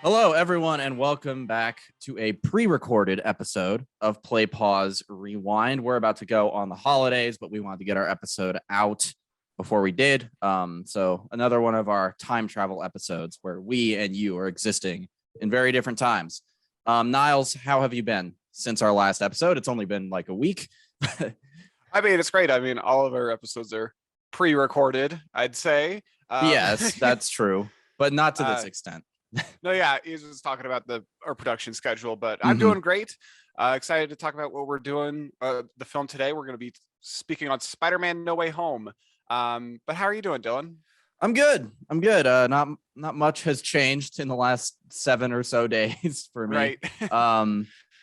Hello, everyone, and welcome back to a pre-recorded episode of Play Pause Rewind. We're about to go on the holidays, but we wanted to get our episode out before we did. So another one of our time travel episodes where we and you are existing in very different times. Niles, how have you been since our last episode? It's only been like a week. I mean, it's great. I mean, all of our episodes are pre-recorded, I'd say. Yes, that's true, but not to this extent. No, yeah, he's just talking about our production schedule, but I'm doing great. Excited to talk about what we're doing. The film today, we're going to be speaking on Spider-Man: No Way Home. But how are you doing, Dylan? I'm good. Not much has changed in the last 7 or so days for me. Right.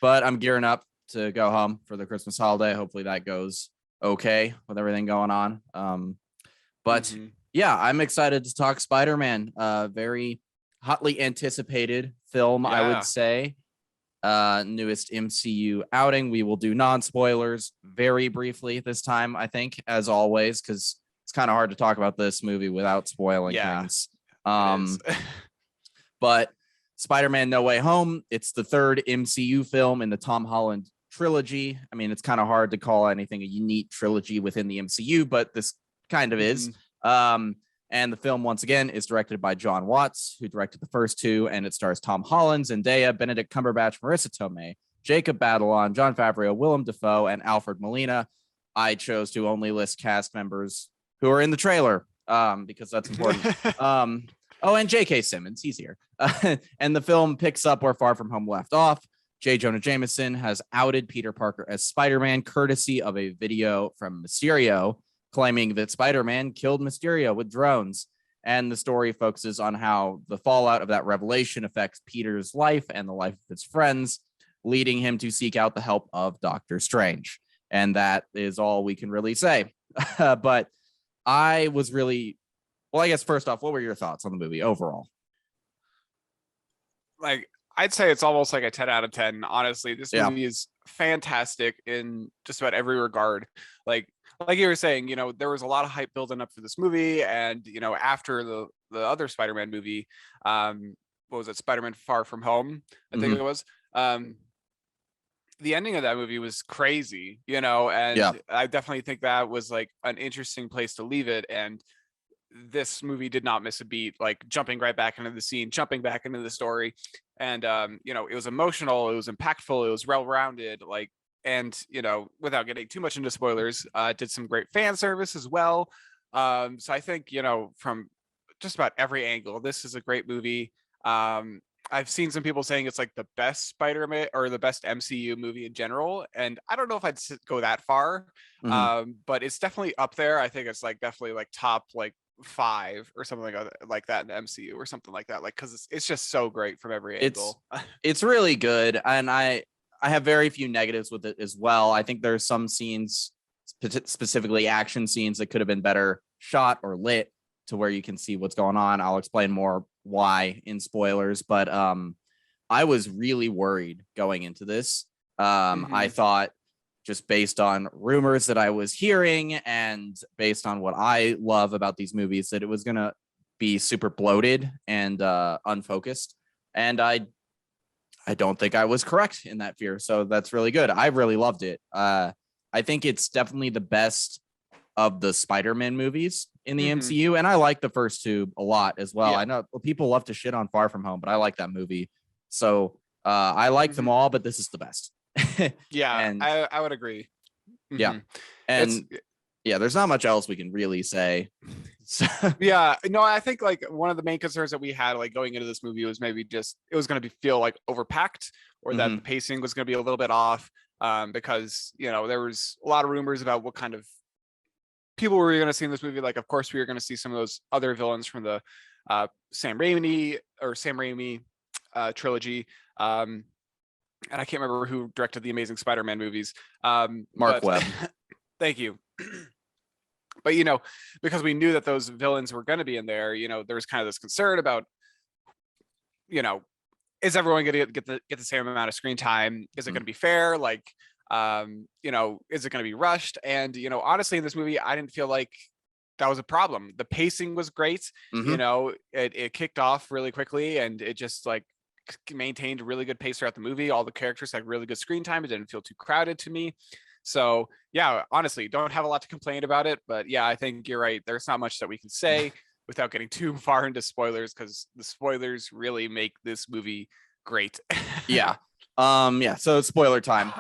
But I'm gearing up to go home for the Christmas holiday. Hopefully that goes okay with everything going on. But yeah, I'm excited to talk Spider-Man. Very hotly anticipated film, yeah. I would say. Newest MCU outing. We will do non-spoilers very briefly this time, I think, as always, because it's kind of hard to talk about this movie without spoiling things. But Spider-Man No Way Home, it's the third MCU film in the Tom Holland trilogy. I mean, it's kind of hard to call anything a unique trilogy within the MCU, but this kind of is. And the film, once again, is directed by John Watts, who directed the first two, and it stars Tom Holland, Zendaya, Benedict Cumberbatch, Marissa Tomei, Jacob Batalon, Jon Favreau, Willem Dafoe, and Alfred Molina. I chose to only list cast members who are in the trailer because that's important. And J.K. Simmons, he's here. And the film picks up where Far From Home left off. J. Jonah Jameson has outed Peter Parker as Spider-Man, courtesy of a video from Mysterio, claiming that Spider-Man killed Mysterio with drones. And the story focuses on how the fallout of that revelation affects Peter's life and the life of his friends, leading him to seek out the help of Doctor Strange. And that is all we can really say. But I was really, well, I guess first off, what were your thoughts on the movie overall? Like, I'd say it's almost like a 10 out of 10. Honestly, this movie is fantastic in just about every regard. Like you were saying, there was a lot of hype building up for this movie. And, after the other Spider-Man movie, what was it? Spider-Man Far From Home, I think it was. The ending of that movie was crazy, and I definitely think that was like an interesting place to leave it. And this movie did not miss a beat, like jumping right back into the scene, jumping back into the story. And, it was emotional, it was impactful, it was well-rounded, and, without getting too much into spoilers, did some great fan service as well. So I think, from just about every angle, this is a great movie. I've seen some people saying it's like the best Spider-Man or the best MCU movie in general. And I don't know if I'd go that far, but it's definitely up there. I think it's definitely top 5 or something like that in the MCU or something like that. Because it's just so great from every angle. It's really good. And I have very few negatives with it as well. I think there's some scenes, specifically action scenes, that could have been better shot or lit to where you can see what's going on. I'll explain more why in spoilers, but I was really worried going into this. I thought, just based on rumors that I was hearing and based on what I love about these movies, that it was going to be super bloated and unfocused. And I don't think I was correct in that fear. So that's really good. I really loved it. I think it's definitely the best of the Spider-Man movies in the MCU. And I like the first two a lot as well. I know people love to shit on Far From Home, but I like that movie. So I like them all, but this is the best. And I would agree. Yeah. And there's not much else we can really say. I think one of the main concerns that we had going into this movie was maybe just it was going to feel overpacked, or that the pacing was going to be a little bit off, because there was a lot of rumors about what kind of people were going to see in this movie. Of course, we were going to see some of those other villains from the Sam Raimi trilogy. And I can't remember who directed the Amazing Spider-Man movies. Mark Webb. Thank you. But, because we knew that those villains were going to be in there, there was kind of this concern about, is everyone going to get the same amount of screen time? Is it going to be fair? Is it going to be rushed? And, honestly, in this movie, I didn't feel like that was a problem. The pacing was great. It kicked off really quickly, and it just maintained a really good pace throughout the movie. All the characters had really good screen time. It didn't feel too crowded to me. So yeah, honestly, don't have a lot to complain about it. But yeah, I think you're right. There's not much that we can say without getting too far into spoilers, because the spoilers really make this movie great. Yeah. Yeah. So spoiler time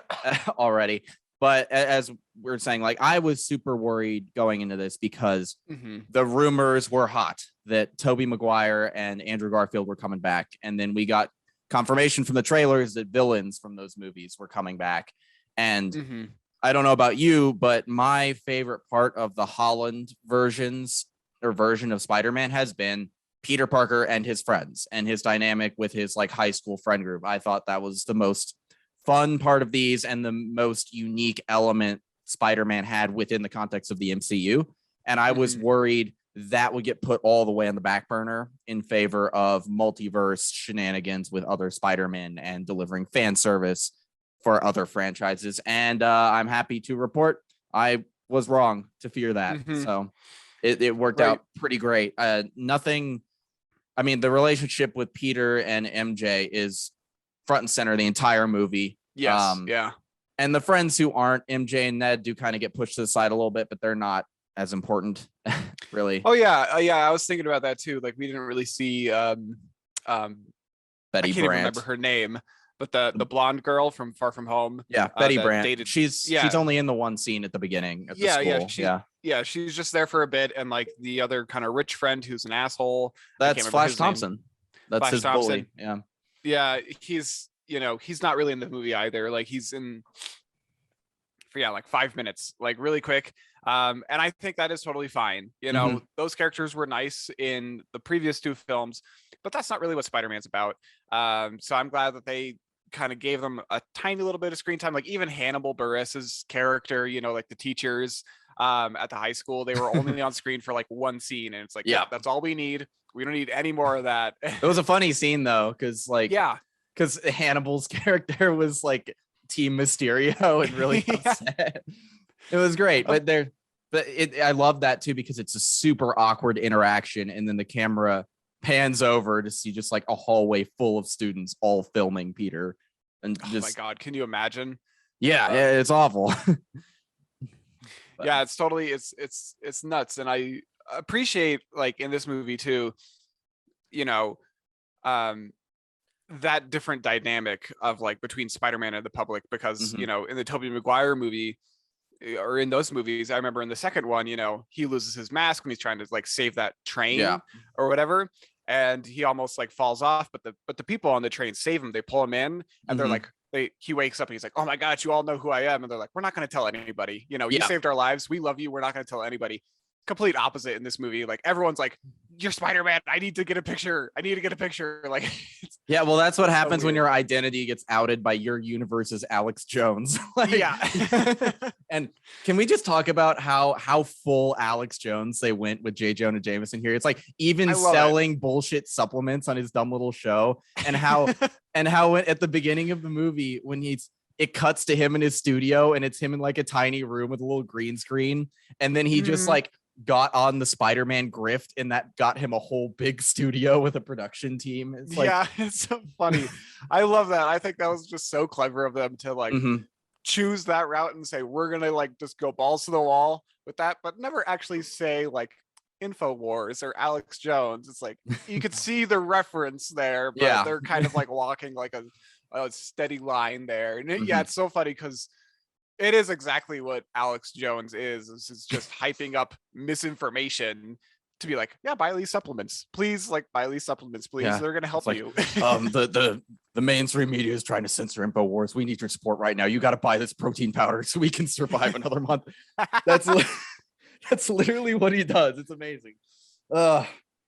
already. But as we are saying, like, I was super worried going into this because the rumors were hot that Tobey Maguire and Andrew Garfield were coming back. And then we got confirmation from the trailers that villains from those movies were coming back. And I don't know about you, but my favorite part of the Holland version of Spider-Man has been Peter Parker and his friends and his dynamic with his like high school friend group. I thought that was the most fun part of these and the most unique element Spider-Man had within the context of the MCU. And I was worried that would get put all the way on the back burner in favor of multiverse shenanigans with other Spider-Man and delivering fan service for other franchises. And I'm happy to report I was wrong to fear that. So it worked out pretty great. Nothing. I mean, the relationship with Peter and MJ is front and center the entire movie. Yes. Yeah. And the friends who aren't MJ and Ned do kind of get pushed to the side a little bit, but they're not as important, really. Oh yeah. Yeah. I was thinking about that too. Like, we didn't really see Betty I can't Brant. even remember her name, but the blonde girl from Far From Home. Yeah, Betty Brant. She's only in the one scene at the beginning at the school. Yeah, she's just there for a bit, and like the other kind of rich friend who's an asshole. That's Flash Thompson. That's Flash his Thompson. bully. Yeah, he's he's not really in the movie either. Like, he's in for like 5 minutes, like really quick. And I think that is totally fine. Those characters were nice in the previous two films, but that's not really what Spider-Man's about. So I'm glad that they kind of gave them a tiny little bit of screen time. Like, even Hannibal Buress's character, like the teachers at the high school, they were only on screen for like one scene, and it's like, yeah, that's all we need. We don't need any more of that. It was a funny scene though, because because Hannibal's character was like Team Mysterio and really upset. It was great, but I love that too, because it's a super awkward interaction, and then the camera pans over to see just like a hallway full of students all filming Peter, and oh my god, can you imagine? Yeah, it's awful. Yeah, it's totally it's nuts. And I appreciate, like, in this movie too, that different dynamic of like between Spider-Man and the public, because in the Tobey Maguire movie, or in those movies, I remember in the second one, he loses his mask when he's trying to like save that train or whatever, and he almost like falls off, but the people on the train save him. They pull him in, and they're like, he wakes up and he's like, oh my god, you all know who I am. And they're like, we're not going to tell anybody. You saved our lives, we love you, we're not going to tell anybody. Complete opposite in this movie. Like, everyone's like, you're Spider-Man, I need to get a picture. Like, yeah, well, that's what happens when your identity gets outed by your universe's Alex Jones. And can we just talk about how full Alex Jones they went with J. Jonah Jameson here? It's like even selling bullshit supplements on his dumb little show, and how at the beginning of the movie, when it cuts to him in his studio, and it's him in like a tiny room with a little green screen, and then he just like got on the Spider-Man grift, and that got him a whole big studio with a production team. It's like, yeah, it's so funny. I love that. I think that was just so clever of them to like choose that route and say, we're gonna like just go balls to the wall with that, but never actually say like InfoWars or Alex Jones. It's like, you could see the reference there, but they're kind of like walking like a steady line there. And it's so funny, because it is exactly what Alex Jones is. It's just hyping up misinformation to be like, yeah, buy these supplements, please. Like, buy these supplements, please. Yeah. They're gonna help you. The mainstream media is trying to censor InfoWars. We need your support right now. You got to buy this protein powder so we can survive another month. That's literally what he does. It's amazing.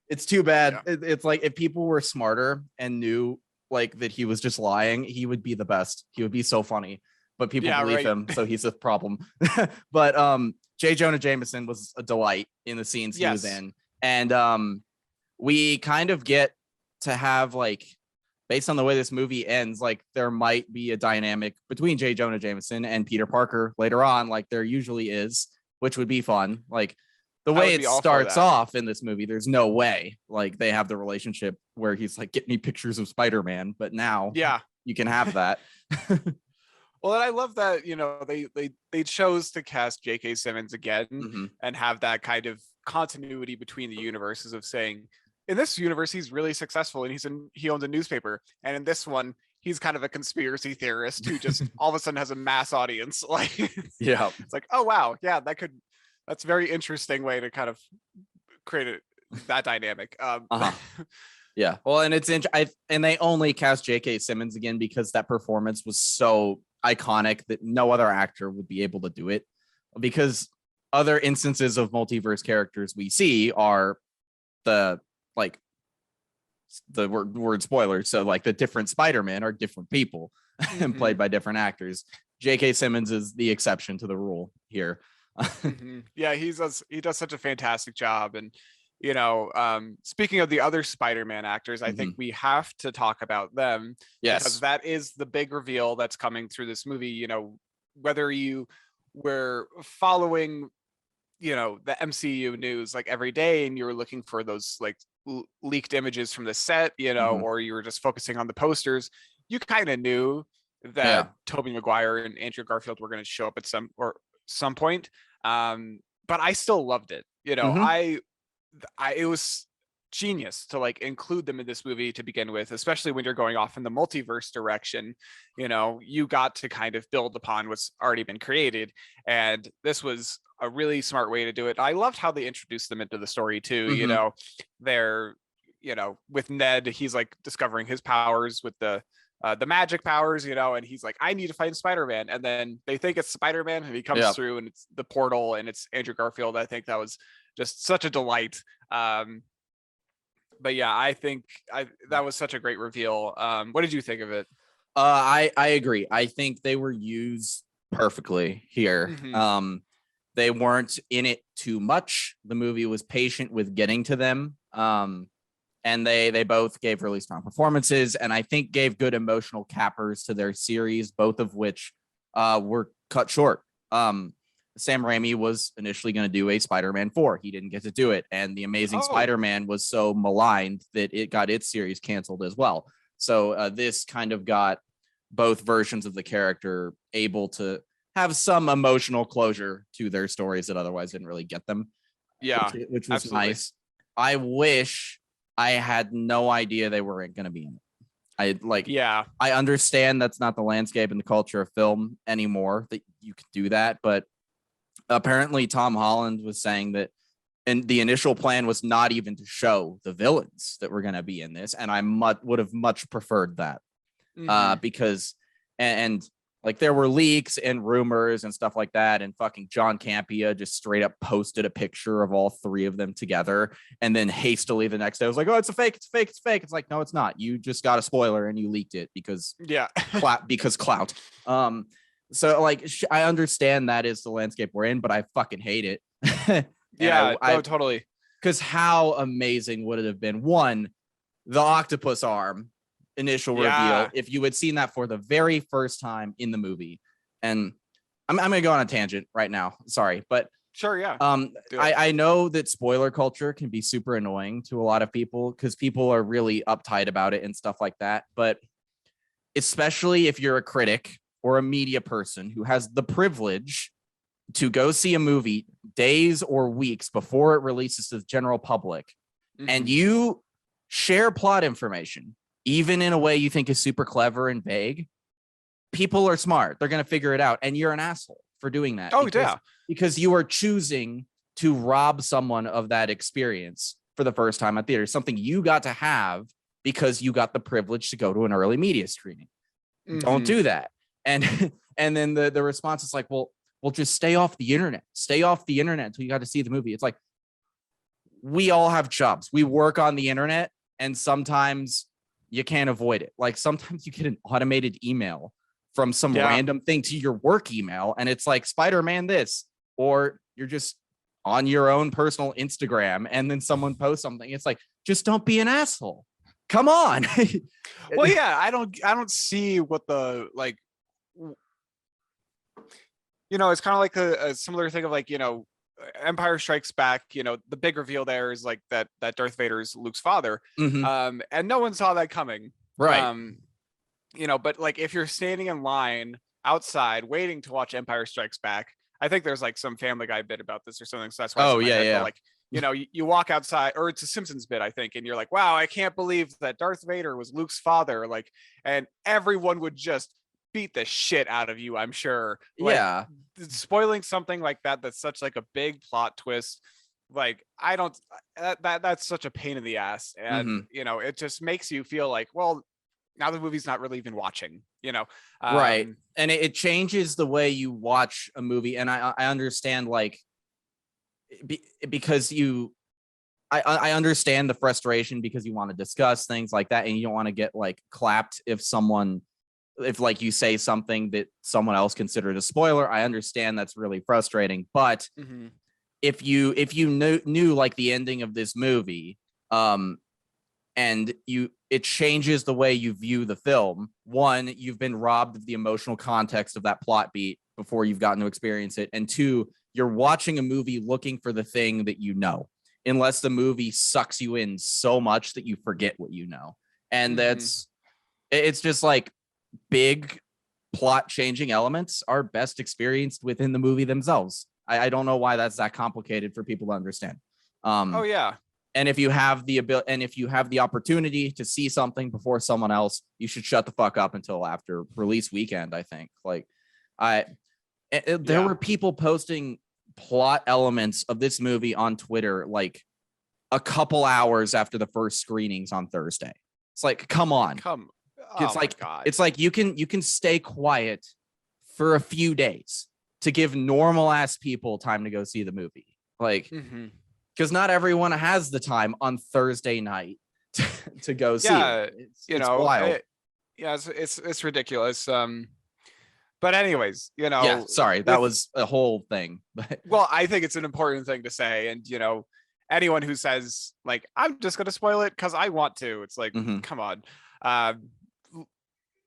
It's too bad. Yeah. It's like, if people were smarter and knew like that he was just lying, he would be the best. He would be so funny. But people believe him, so he's a problem. But J. Jonah Jameson was a delight in the scenes he was in. And we kind of get to have, like, based on the way this movie ends, like, there might be a dynamic between J. Jonah Jameson and Peter Parker later on, like there usually is, which would be fun. Like, the I way would it be all for starts that. off in this movie, there's no way like they have the relationship where he's like, get me pictures of Spider-Man, but now Yeah. you can have that. Well, and I love that, they chose to cast J.K. Simmons again Mhm. and have that kind of continuity between the universes of saying, in this universe, he's really successful and he owns a newspaper. And in this one, he's kind of a conspiracy theorist who just all of a sudden has a mass audience. Like, Yeah. it's like, oh, wow. Yeah, that's a very interesting way to kind of create that dynamic. Uh-huh. Yeah. Well, and and they only cast J.K. Simmons again because that performance was so iconic that no other actor would be able to do it, because other instances of multiverse characters we see are the word spoilers. So like the different Spider-Man are different people and played by different actors. J.K. Simmons is the exception to the rule here. Yeah, he does such a fantastic job. And speaking of the other Spider-Man actors, I think we have to talk about them. Yes, because that is the big reveal that's coming through this movie. Whether you were following the MCU news like every day and you were looking for those like leaked images from the set, or you were just focusing on the posters, you kind of knew that Tobey Maguire and Andrew Garfield were going to show up at some point. But I still loved it. It was genius to like include them in this movie to begin with, especially when you're going off in the multiverse direction. You got to kind of build upon what's already been created, and this was a really smart way to do it. I loved how they introduced them into the story too. They're with Ned, he's like discovering his powers with the magic powers, and he's like, I need to find Spider-Man. And then they think it's Spider-Man and he comes through and it's the portal and it's Andrew Garfield. I think that was just such a delight. But yeah, I think that was such a great reveal. What did you think of it? I agree. I think they were used perfectly here. They weren't in it too much. The movie was patient with getting to them. And they both gave really strong performances, and I think gave good emotional cappers to their series, both of which were cut short. Sam Raimi was initially going to do a Spider-Man 4. He didn't get to do it, and The Amazing Spider-Man was so maligned that it got its series canceled as well. So this kind of got both versions of the character able to have some emotional closure to their stories that otherwise didn't really get them. Yeah, which was absolutely nice. I wish I had no idea they were going to be in it. I understand that's not the landscape and the culture of film anymore, that you could do that, but apparently Tom Holland was saying that, and the initial plan was not even to show the villains that were going to be in this, and I would have much preferred that. Because and like there were leaks and rumors and stuff like that, and fucking John Campea just straight up posted a picture of all three of them together, and then hastily the next day was like, oh, it's a fake, it's fake, it's fake. It's like, no, it's not. You just got a spoiler and you leaked it because because clout. So like I understand that is the landscape we're in, but I fucking hate it. Totally. Because how amazing would it have been? One, the octopus arm initial reveal, if you had seen that for the very first time in the movie. And I'm gonna go on a tangent right now, sorry, but sure, yeah. I know that spoiler culture can be super annoying to a lot of people because people are really uptight about it and stuff like that, but especially if you're a critic or a media person who has the privilege to go see a movie days or weeks before it releases to the general public, and you share plot information even in a way you think is super clever and vague, people are smart. They're going to figure it out. And you're an asshole for doing that. Because you are choosing to rob someone of that experience for the first time at theater, something you got to have because you got the privilege to go to an early media screening. Don't do that. And then the response is like, well, just stay off the internet. Stay off the internet until you got to see the movie. It's like, we all have jobs. We work on the internet, and sometimes you can't avoid it. Like sometimes you get an automated email from some random thing to your work email, and it's like Spider-Man this, or you're just on your own personal Instagram and then someone posts something. It's like, just don't be an asshole. Come on. Well, yeah, I don't see what the it's kind of like a similar thing of like, Empire Strikes Back, the big reveal there is like that Darth Vader is Luke's father. And no one saw that coming. Right. But like if you're standing in line outside waiting to watch Empire Strikes Back, I think there's like some Family Guy bit about this or something. So that's why. Oh yeah. But like, you walk outside, or it's a Simpsons bit, I think, and you're like, wow, I can't believe that Darth Vader was Luke's father. Like, and everyone would just beat the shit out of you, I'm sure. Like, Yeah. spoiling something like that, that's such like a big plot twist. Like, I don't, that's such a pain in the ass. And, it just makes you feel like, well, now the movie's not really even watching, Right. And it changes the way you watch a movie. And I understand, like, because I understand the frustration because you want to discuss things like that and you don't want to get like clapped if like you say something that someone else considered a spoiler. I understand that's really frustrating, but if you knew like the ending of this movie, and it changes the way you view the film. One, you've been robbed of the emotional context of that plot beat before you've gotten to experience it. And two, you're watching a movie looking for the thing that you know, unless the movie sucks you in so much that you forget what you know. And it's just like big plot changing elements are best experienced within the movie themselves. I don't know why that's that complicated for people to understand. Oh yeah. And if you have the ability and if you have the opportunity to see something before someone else, you should shut the fuck up until after release weekend. I think like there were people posting plot elements of this movie on Twitter like a couple hours after the first screenings on Thursday. It's like, come on. It's like, God. It's like you can stay quiet for a few days to give normal ass people time to go see the movie. Like, because not everyone has the time on Thursday night to go see it. It's wild. It's ridiculous. But anyways, sorry, that was a whole thing. Well, I think it's an important thing to say. And, anyone who says like, I'm just going to spoil it because I want to, it's like, come on.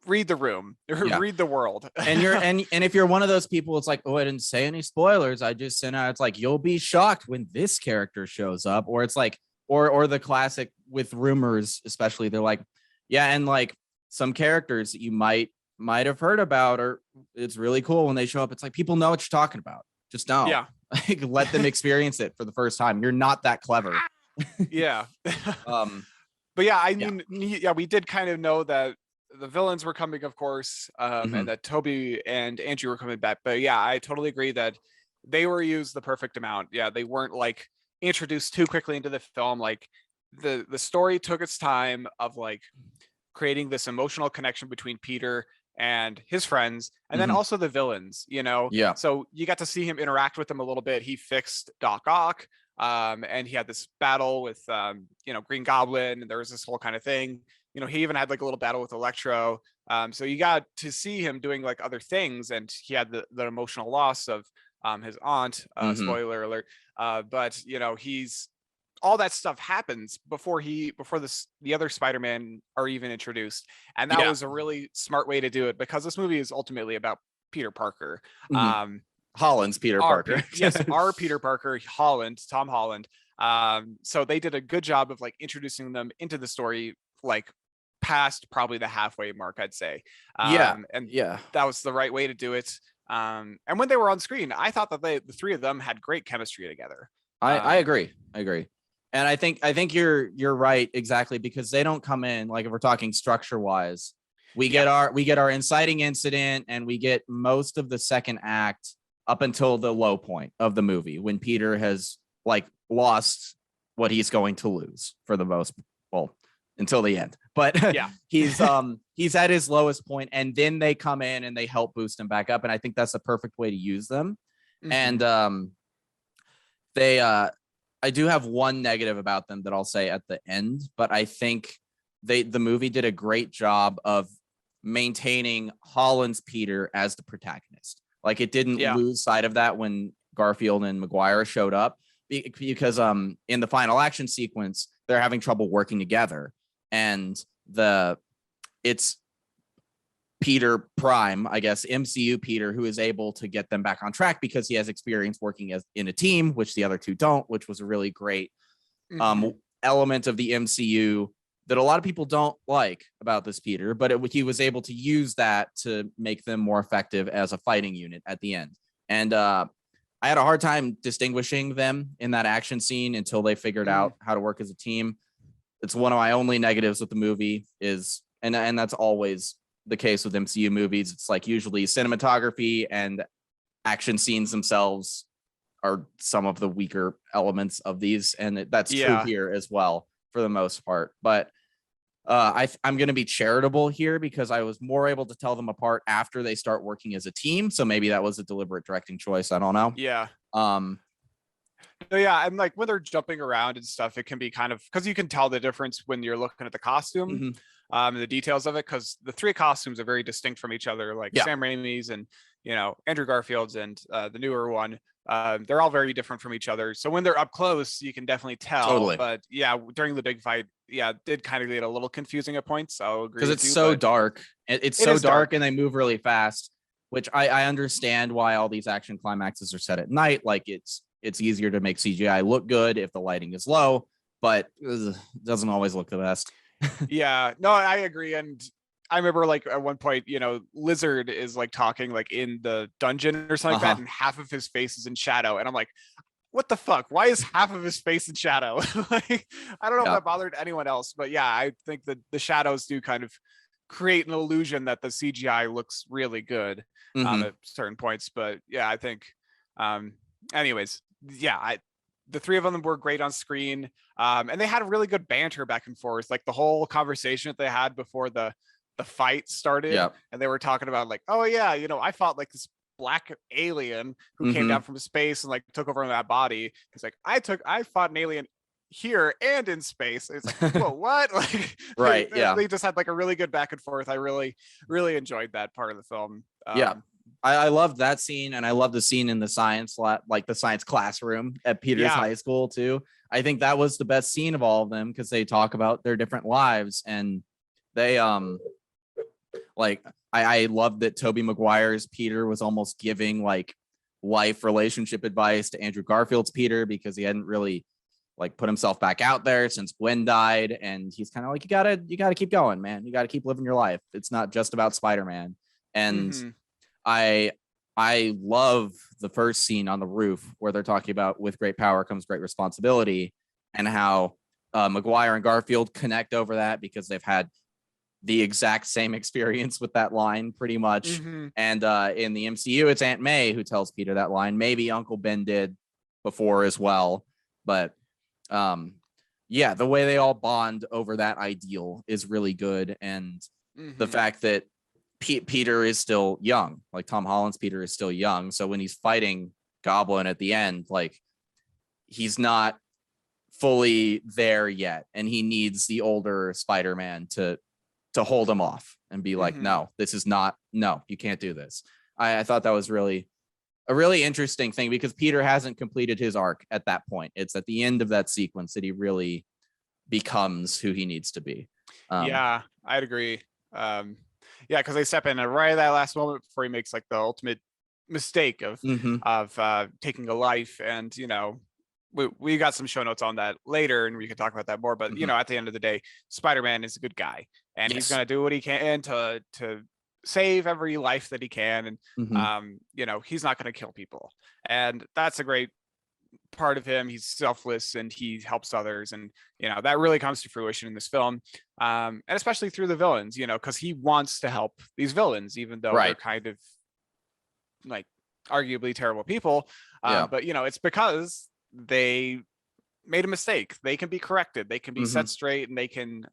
Read the room, read the world. And if you're one of those people, it's like, oh, I didn't say any spoilers, I just sent out, it's like, you'll be shocked when this character shows up. Or it's like, or the classic with rumors, especially, they're like, yeah, and like some characters that you might have heard about, or it's really cool when they show up. It's like, people know what you're talking about, just don't. Like, let them experience it for the first time. You're not that clever. But yeah, I mean, we did kind of know that the villains were coming, of course, and that Toby and Andrew were coming back. But yeah, I totally agree that they were used the perfect amount. Yeah, they weren't like introduced too quickly into the film. Like the story took its time of like creating this emotional connection between Peter and his friends, and then also the villains, so you got to see him interact with them a little bit. He fixed Doc Ock, and he had this battle with Green Goblin, and there was this whole kind of thing. He even had like a little battle with Electro. So you got to see him doing like other things, and he had the emotional loss of his aunt, spoiler alert. But he's, all that stuff happens before the other Spider-Man are even introduced. And that was a really smart way to do it, because this movie is ultimately about Peter Parker. Holland's Peter Parker. Our Peter Parker, Tom Holland. So they did a good job of like introducing them into the story, like past probably the halfway mark, I'd say. That was the right way to do it. And when they were on screen, I thought that the three of them had great chemistry together. I agree. And I think you're right, exactly, because they don't come in, like, if we're talking structure wise, we get our inciting incident, and we get most of the second act up until the low point of the movie, when Peter has like lost what he's going to lose for the most, well, until the end. But he's at his lowest point, and then they come in and they help boost him back up. And I think that's the perfect way to use them. And I do have one negative about them that I'll say at the end, but I think the movie did a great job of maintaining Holland's Peter as the protagonist. Like, it didn't lose sight of that when Garfield and Maguire showed up, because in the final action sequence, they're having trouble working together, and Peter Prime, I guess, MCU Peter, who is able to get them back on track because he has experience working as in a team, which the other two don't, which was a really great element of the MCU that a lot of people don't like about this Peter, but he was able to use that to make them more effective as a fighting unit at the end. And I had a hard time distinguishing them in that action scene until they figured out how to work as a team. It's one of my only negatives with the movie is, and that's always the case with MCU movies. It's like usually cinematography and action scenes themselves are some of the weaker elements of these. And that's true here as well for the most part. But I'm going to be charitable here because I was more able to tell them apart after they start working as a team. So maybe that was a deliberate directing choice. I don't know. Yeah. And like when they're jumping around and stuff, it can be kind of, because you can tell the difference when you're looking at the costume, the details of it, because the three costumes are very distinct from each other, like Sam Raimi's and, you know, Andrew Garfield's and the newer one. They're all very different from each other. So when they're up close, you can definitely tell. Totally. But yeah, during the big fight, it did kind of get a little confusing at points. I'll agree. Because it's so dark. It's so dark and they move really fast, which I understand why all these action climaxes are set at night. Like it's easier to make CGI look good if the lighting is low, but it doesn't always look the best. Yeah, no, I agree. And I remember like at one point, you know, Lizard is like talking like in the dungeon or something like that, and half of his face is in shadow. And I'm like, what the fuck? Why is half of his face in shadow? Like, I don't know if that bothered anyone else, but yeah, I think that the shadows do kind of create an illusion that the CGI looks really good at certain points. But yeah, I think, anyways, the three of them were great on screen. And they had a really good banter back and forth, like the whole conversation that they had before the fight started. And they were talking about like, oh yeah, you know, I fought like this black alien who came down from space and like took over that body. It's like, I fought an alien here and in space. It's like, whoa, what? Like, they just had like a really good back and forth. I really, really enjoyed that part of the film. I loved that scene, and I love the scene in the science lab, like the science classroom at Peter's high school too. I think that was the best scene of all of them because they talk about their different lives, and they like I love that Tobey Maguire's Peter was almost giving like life relationship advice to Andrew Garfield's Peter because he hadn't really like put himself back out there since Gwen died, and he's kind of like, you gotta keep going, man. You gotta keep living your life. It's not just about Spider-Man. And I love the first scene on the roof where they're talking about with great power comes great responsibility, and how Maguire and Garfield connect over that because they've had the exact same experience with that line pretty much. And in the MCU, it's Aunt May who tells Peter that line. Maybe Uncle Ben did before as well. But the way they all bond over that ideal is really good. And the fact that Peter is still young, like Tom Holland's Peter is still young. So when he's fighting Goblin at the end, like he's not fully there yet. And he needs the older Spider-Man to hold him off and be like, no, you can't do this. I thought that was really a really interesting thing because Peter hasn't completed his arc at that point. It's at the end of that sequence that he really becomes who he needs to be. I'd agree. Because they step in right at that last moment before he makes like the ultimate mistake of taking a life. And, you know, we got some show notes on that later and we can talk about that more. But, you know, at the end of the day, Spider-Man is a good guy and he's going to do what he can to save every life that he can. And, you know, he's not going to kill people. And that's a great part of him. He's selfless and he helps others. And, you know, that really comes to fruition in this film. And especially through the villains, you know, because he wants to help these villains, even though they're kind of like arguably terrible people. But, you know, it's because they made a mistake. They can be corrected. They can be set straight and they can,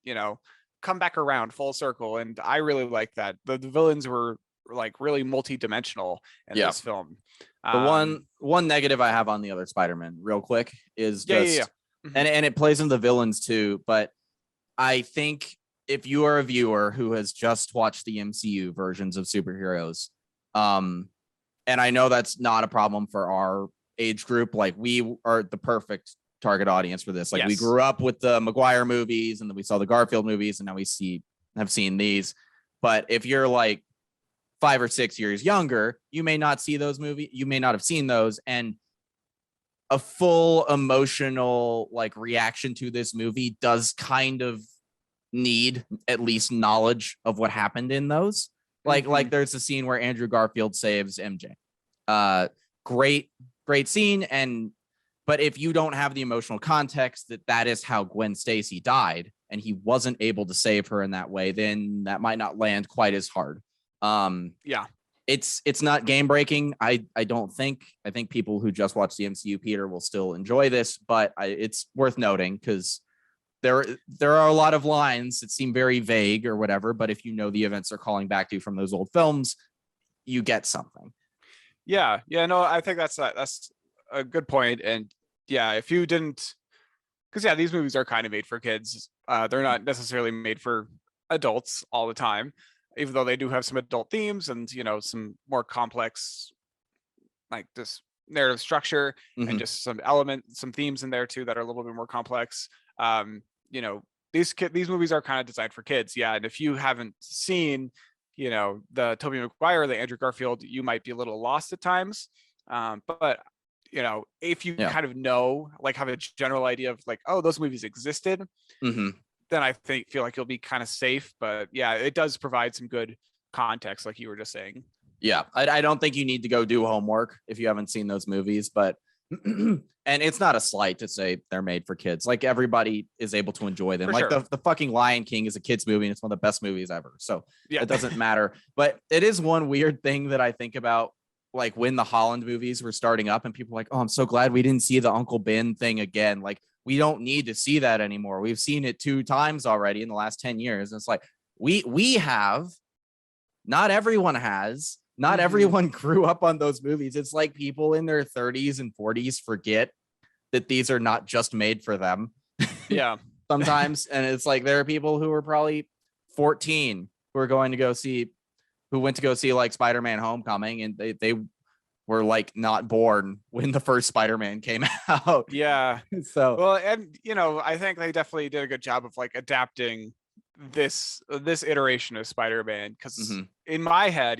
you know, come back around full circle. And I really like that. The villains were like really multi-dimensional in this film. The one negative I have on the other Spider-Man real quick is just, and it plays into the villains too, but I think if you are a viewer who has just watched the MCU versions of superheroes, and I know that's not a problem for our age group, like we are the perfect target audience for this. Like we grew up with the Maguire movies and then we saw the Garfield movies and now have seen these. But if you're like 5 or 6 years younger, you may not see those movies. You may not have seen those. And a full emotional like reaction to this movie does kind of need at least knowledge of what happened in those. Like there's a scene where Andrew Garfield saves MJ. Great scene. But if you don't have the emotional context that is how Gwen Stacy died and he wasn't able to save her in that way, then that might not land quite as hard. It's not game breaking. I don't think. I think people who just watch the MCU, Peter, will still enjoy this, but it's worth noting because there are a lot of lines that seem very vague or whatever, but if you know the events they're calling back to from those old films, you get something. No, I think that's a good point. And yeah, if you didn't, because these movies are kind of made for kids. They're not necessarily made for adults all the time, even though they do have some adult themes and some more complex, like this narrative structure and just some themes in there too that are a little bit more complex. These movies are kind of designed for kids. And if you haven't seen the Tobey Maguire, the Andrew Garfield, you might be a little lost at times, but if you kind of know, like, have a general idea of like, oh, those movies existed, then I feel like you'll be kind of safe. But it does provide some good context, like you were just saying. I don't think you need to go do homework if you haven't seen those movies, but and it's not a slight to say they're made for kids. Like, everybody is able to enjoy them. For like sure. the fucking Lion King is a kid's movie and it's one of the best movies ever. So it doesn't matter. But it is one weird thing that I think about, like when the Holland movies were starting up and people were like, oh, I'm so glad we didn't see the Uncle Ben thing again. Like, we don't need to see that anymore. We've seen it 2 times already in the last 10 years. And it's like, we have, not everyone has. Not everyone grew up on those movies. It's like people in their 30s and 40s forget that these are not just made for them. Sometimes. And it's like there are people who are probably 14 who went to go see like Spider-Man Homecoming, and they were like not born when the first Spider-Man came out. So well, and I think they definitely did a good job of like adapting this iteration of Spider-Man, because in my head,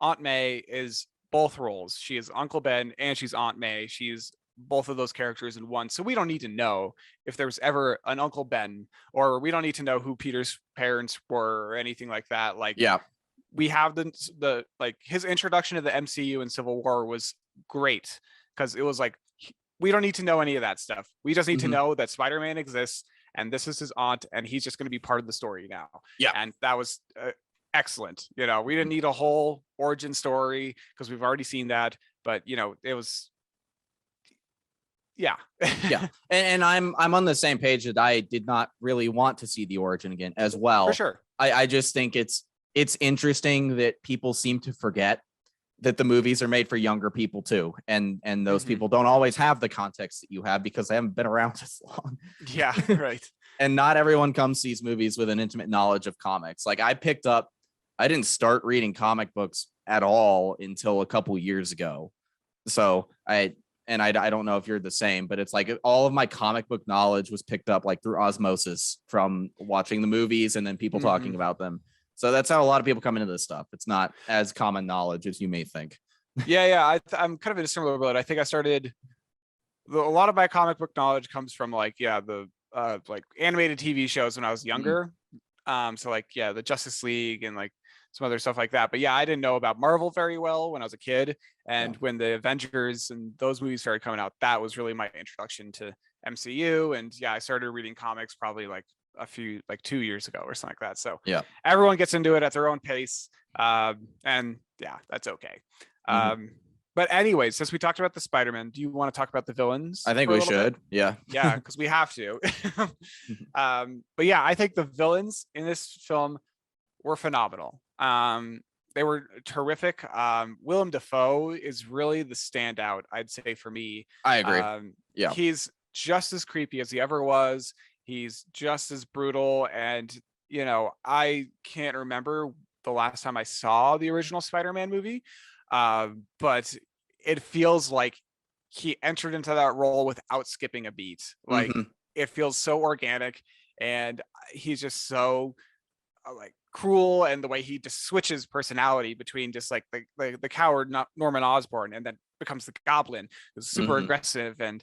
Aunt May is both roles. She is Uncle Ben and she's Aunt May. She's both of those characters in one. So we don't need to know if there was ever an Uncle Ben, or we don't need to know who Peter's parents were or anything like that. Like, we have the like his introduction to the MCU in Civil War was great, because it was like, we don't need to know any of that stuff. We just need to know that Spider-Man exists and this is his aunt and he's just going to be part of the story now. And that was excellent. We didn't need a whole origin story because we've already seen that, but it was and I'm on the same page that I did not really want to see the origin again as well. For sure. I just think it's interesting that people seem to forget that the movies are made for younger people too, and those people don't always have the context that you have because they haven't been around as long. Right. And not everyone comes to these movies with an intimate knowledge of comics. Like, I didn't start reading comic books at all until a couple years ago. So I don't know if you're the same, but it's like all of my comic book knowledge was picked up like through osmosis from watching the movies and then people talking about them. So that's how a lot of people come into this stuff. It's not as common knowledge as you may think. I'm kind of in a similar boat. I think I started a lot of my comic book knowledge comes from like the like animated TV shows when I was younger. So like the Justice League and like some other stuff like that. But I didn't know about Marvel very well when I was a kid. And when the Avengers and those movies started coming out, that was really my introduction to MCU. And I started reading comics probably like 2 years ago or something like that. So everyone gets into it at their own pace. And that's okay. But anyways, since we talked about the Spider-Man, do you want to talk about the villains? I think we should. Bit? Because we have to. But I think the villains in this film were phenomenal. They were terrific. Willem Dafoe is really the standout, I'd say, for me. I agree. He's just as creepy as he ever was. He's just as brutal. And, I can't remember the last time I saw the original Spider-Man movie. But it feels like he entered into that role without skipping a beat. Like, it feels so organic, and he's just so like cruel, and the way he just switches personality between just like the coward Norman Osborn, and then becomes the Goblin, who's super aggressive and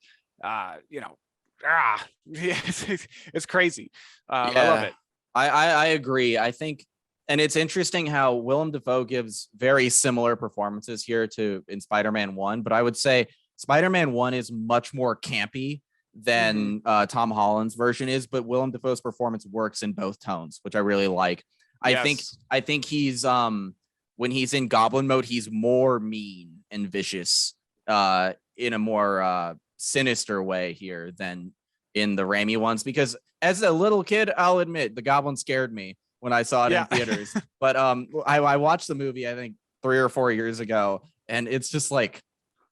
it's crazy. I love it. I agree. I think, and it's interesting how Willem Dafoe gives very similar performances here to in Spider-Man 1, but I would say Spider-Man 1 is much more campy than Tom Holland's version is, but Willem Dafoe's performance works in both tones, which I really like. I think he's when he's in Goblin mode, he's more mean and vicious in a more sinister way here than in the Raimi ones, because as a little kid, I'll admit the Goblin scared me when I saw it in theaters. But I watched the movie, I think 3 or 4 years ago, and it's just like,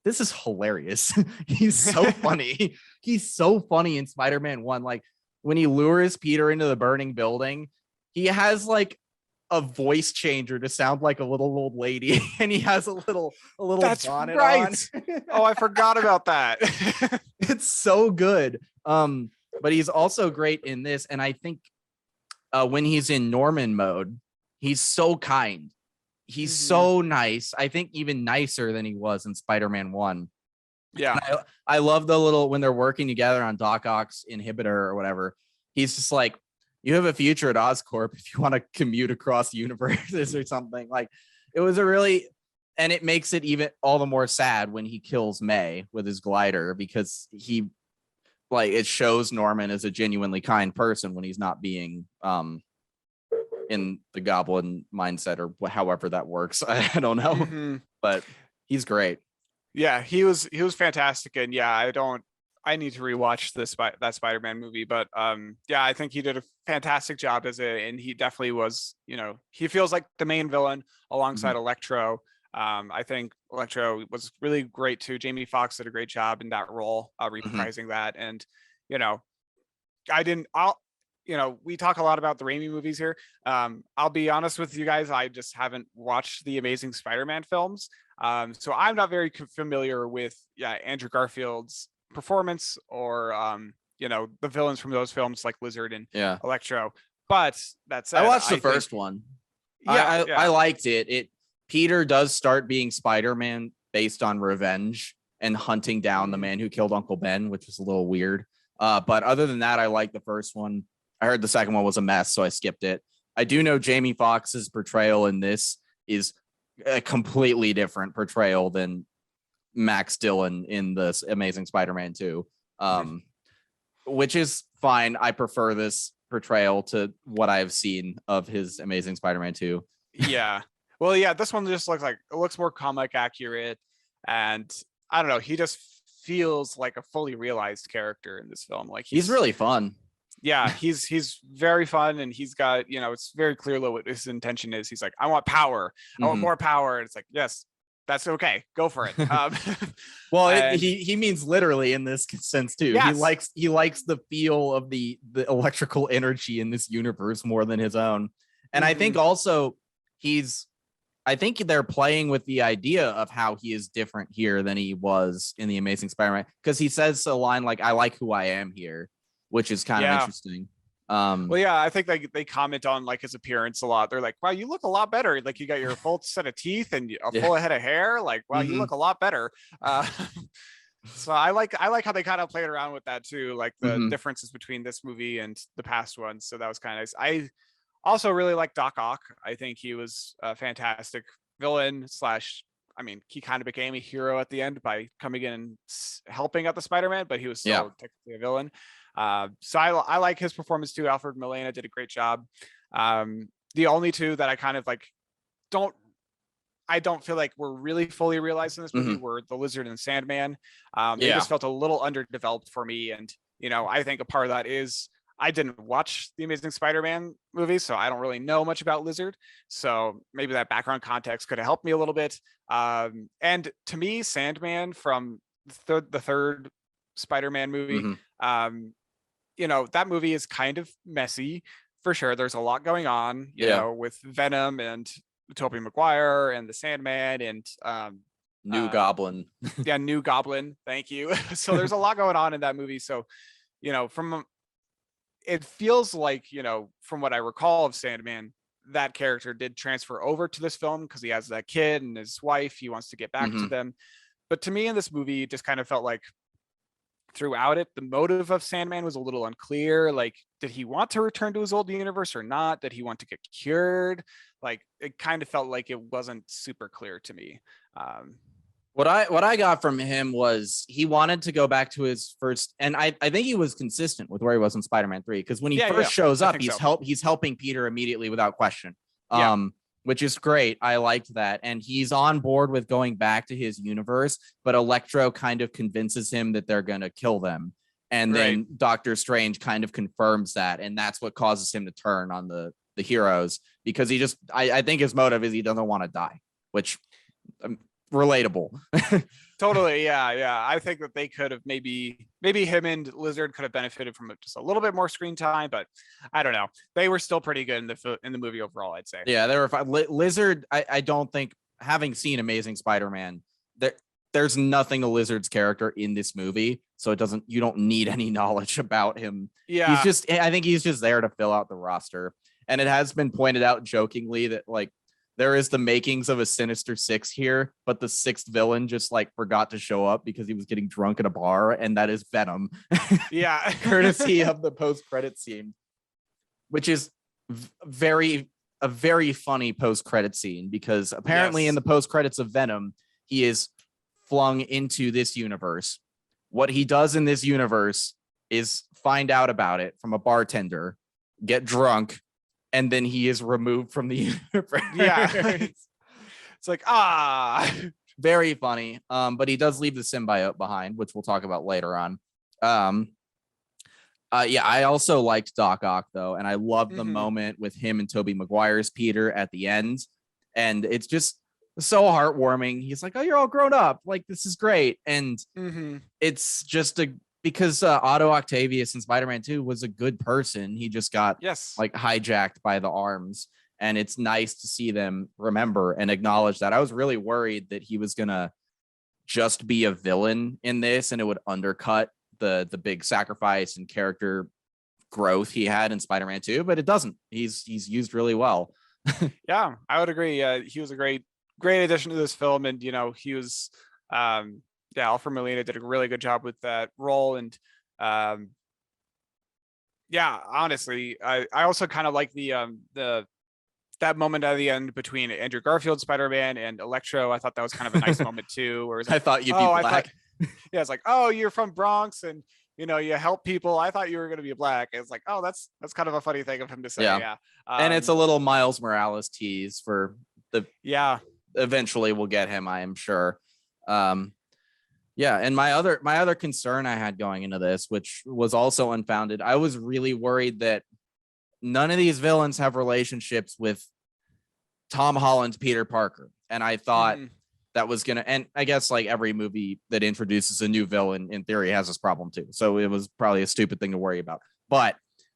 this is hilarious. He's so funny. He's so funny in Spider-Man 1. Like when he lures Peter into the burning building, he has like a voice changer to sound like a little old lady, and he has a little That's bonnet right. on. Oh, I forgot about that. It's so good. But he's also great in this, and I think when he's in Norman mode, he's so kind. He's so nice. I think even nicer than he was in Spider-Man 1. Yeah. I love the little, when they're working together on Doc Ock's inhibitor or whatever, he's just like, you have a future at Oscorp if you want to commute across universes or something. Like, it was a really, and it makes it even all the more sad when he kills May with his glider, because he, like, it shows Norman as a genuinely kind person when he's not being in the Goblin mindset, or however that works. I don't know, but he's great. Yeah, he was fantastic, and yeah, I need to rewatch that Spider-Man movie, but yeah, I think he did a fantastic job and he definitely was, he feels like the main villain alongside Electro. I think Electro was really great too. Jamie Foxx did a great job in that role, reprising that, and we talk a lot about the Raimi movies here. I'll be honest with you guys, I just haven't watched the Amazing Spider-Man films. So I'm not very familiar with Andrew Garfield's performance, or the villains from those films like Lizard and Electro. But that said, I watched the first one. I liked it. Peter does start being Spider-Man based on revenge and hunting down the man who killed Uncle Ben, which was a little weird. But other than that, I like the first one. I heard the second one was a mess, so I skipped it. I do know Jamie Foxx's portrayal in this is a completely different portrayal than Max Dillon in this Amazing Spider-Man 2, which is fine. I prefer this portrayal to what I've seen of his Amazing Spider-Man 2. Yeah. Well, yeah, this one just looks more comic accurate, and I don't know, he just feels like a fully realized character in this film. Like he's really fun. Yeah, he's very fun, and he's got, it's very clear what his intention is. He's like, I want power. I want more power. And it's like, yes, that's okay. Go for it. Well, he means literally in this sense too. Yes. He likes the feel of the electrical energy in this universe more than his own. And I think also I think they're playing with the idea of how he is different here than he was in the Amazing Spider-Man, because he says a line like, I like who I am here, which is kind of interesting. Well, yeah, I think they comment on like his appearance a lot. They're like, wow, you look a lot better. Like, you got your full set of teeth and a full head of hair. Like, wow, you look a lot better. So I like how they kind of played around with that too, like the differences between this movie and the past ones. So that was kind of nice. I also really like Doc Ock. I think he was a fantastic villain / I mean, he kind of became a hero at the end by coming in and helping out the Spider-Man, but he was still technically a villain. So I like his performance too. Alfred Molina did a great job. The only two that I kind of like I don't feel like were really fully realized in this movie were the Lizard and Sandman. They just felt a little underdeveloped for me, and I think a part of that is I didn't watch the Amazing Spider-Man movie, so I don't really know much about Lizard. So maybe that background context could have helped me a little bit. And to me, Sandman from the third Spider-Man movie, that movie is kind of messy for sure. There's a lot going on, you know, with Venom and Tobey Maguire and the Sandman and New Goblin. New Goblin. Thank you. So there's a lot going on in that movie. So, it feels like, from what I recall of Sandman, that character did transfer over to this film because he has that kid and his wife. He wants to get back to them. But to me in this movie, it just kind of felt like throughout it, the motive of Sandman was a little unclear. Like, did he want to return to his old universe or not? Did he want to get cured? Like, it kind of felt like it wasn't super clear to me. What I got from him was he wanted to go back to his first, and I think he was consistent with where he was in Spider-Man 3, because when he first shows up, he's helping Peter immediately without question. Which is great. I liked that. And he's on board with going back to his universe, but Electro kind of convinces him that they're going to kill them. And then Doctor Strange kind of confirms that. And that's what causes him to turn on the heroes, because I think his motive is he doesn't want to die, which relatable. Totally. Yeah. I think that they could have maybe him and Lizard could have benefited from just a little bit more screen time, but I don't know. They were still pretty good in the movie overall, I'd say. Yeah, they were fine. Lizard, I don't think, having seen Amazing Spider-Man, there's nothing of Lizard's character in this movie, so you don't need any knowledge about him. Yeah. I think he's just there to fill out the roster. And it has been pointed out jokingly that like there is the makings of a Sinister Six here, but the sixth villain just like forgot to show up because he was getting drunk at a bar, and that is Venom. Yeah. Courtesy of the post-credit scene, which is a very funny post-credit scene, because apparently in the post-credits of Venom, he is flung into this universe. What he does in this universe is find out about it from a bartender, get drunk, and then he is removed from the universe. Yeah. It's like, very funny. But he does leave the symbiote behind, which we'll talk about later on. I also liked Doc Ock though, and I loved the moment with him and Tobey Maguire's Peter at the end, and it's just so heartwarming. He's like, "Oh, you're all grown up. Like, this is great." And it's just because Otto Octavius in Spider-Man 2 was a good person. He just got like hijacked by the arms, and it's nice to see them remember and acknowledge that. I was really worried that he was gonna just be a villain in this, and it would undercut the big sacrifice and character growth he had in Spider-Man 2, but it doesn't. He's used really well. Yeah, I would agree. He was a great addition to this film, and he was Alfred Molina did a really good job with that role. And honestly, I also kind of like that moment at the end between Andrew Garfield Spider-Man and Electro. I thought that was kind of a nice moment too, where I thought you'd be black. It's like, oh, you're from Bronx and you help people. I thought you were going to be black. It's like, oh, that's kind of a funny thing of him to say. Yeah. And it's a little Miles Morales tease for eventually we'll get him, I am sure. And my other concern I had going into this, which was also unfounded, I was really worried that none of these villains have relationships with Tom Holland's Peter Parker. And I thought that was gonna, and I guess like every movie that introduces a new villain in theory has this problem too. So it was probably a stupid thing to worry about. But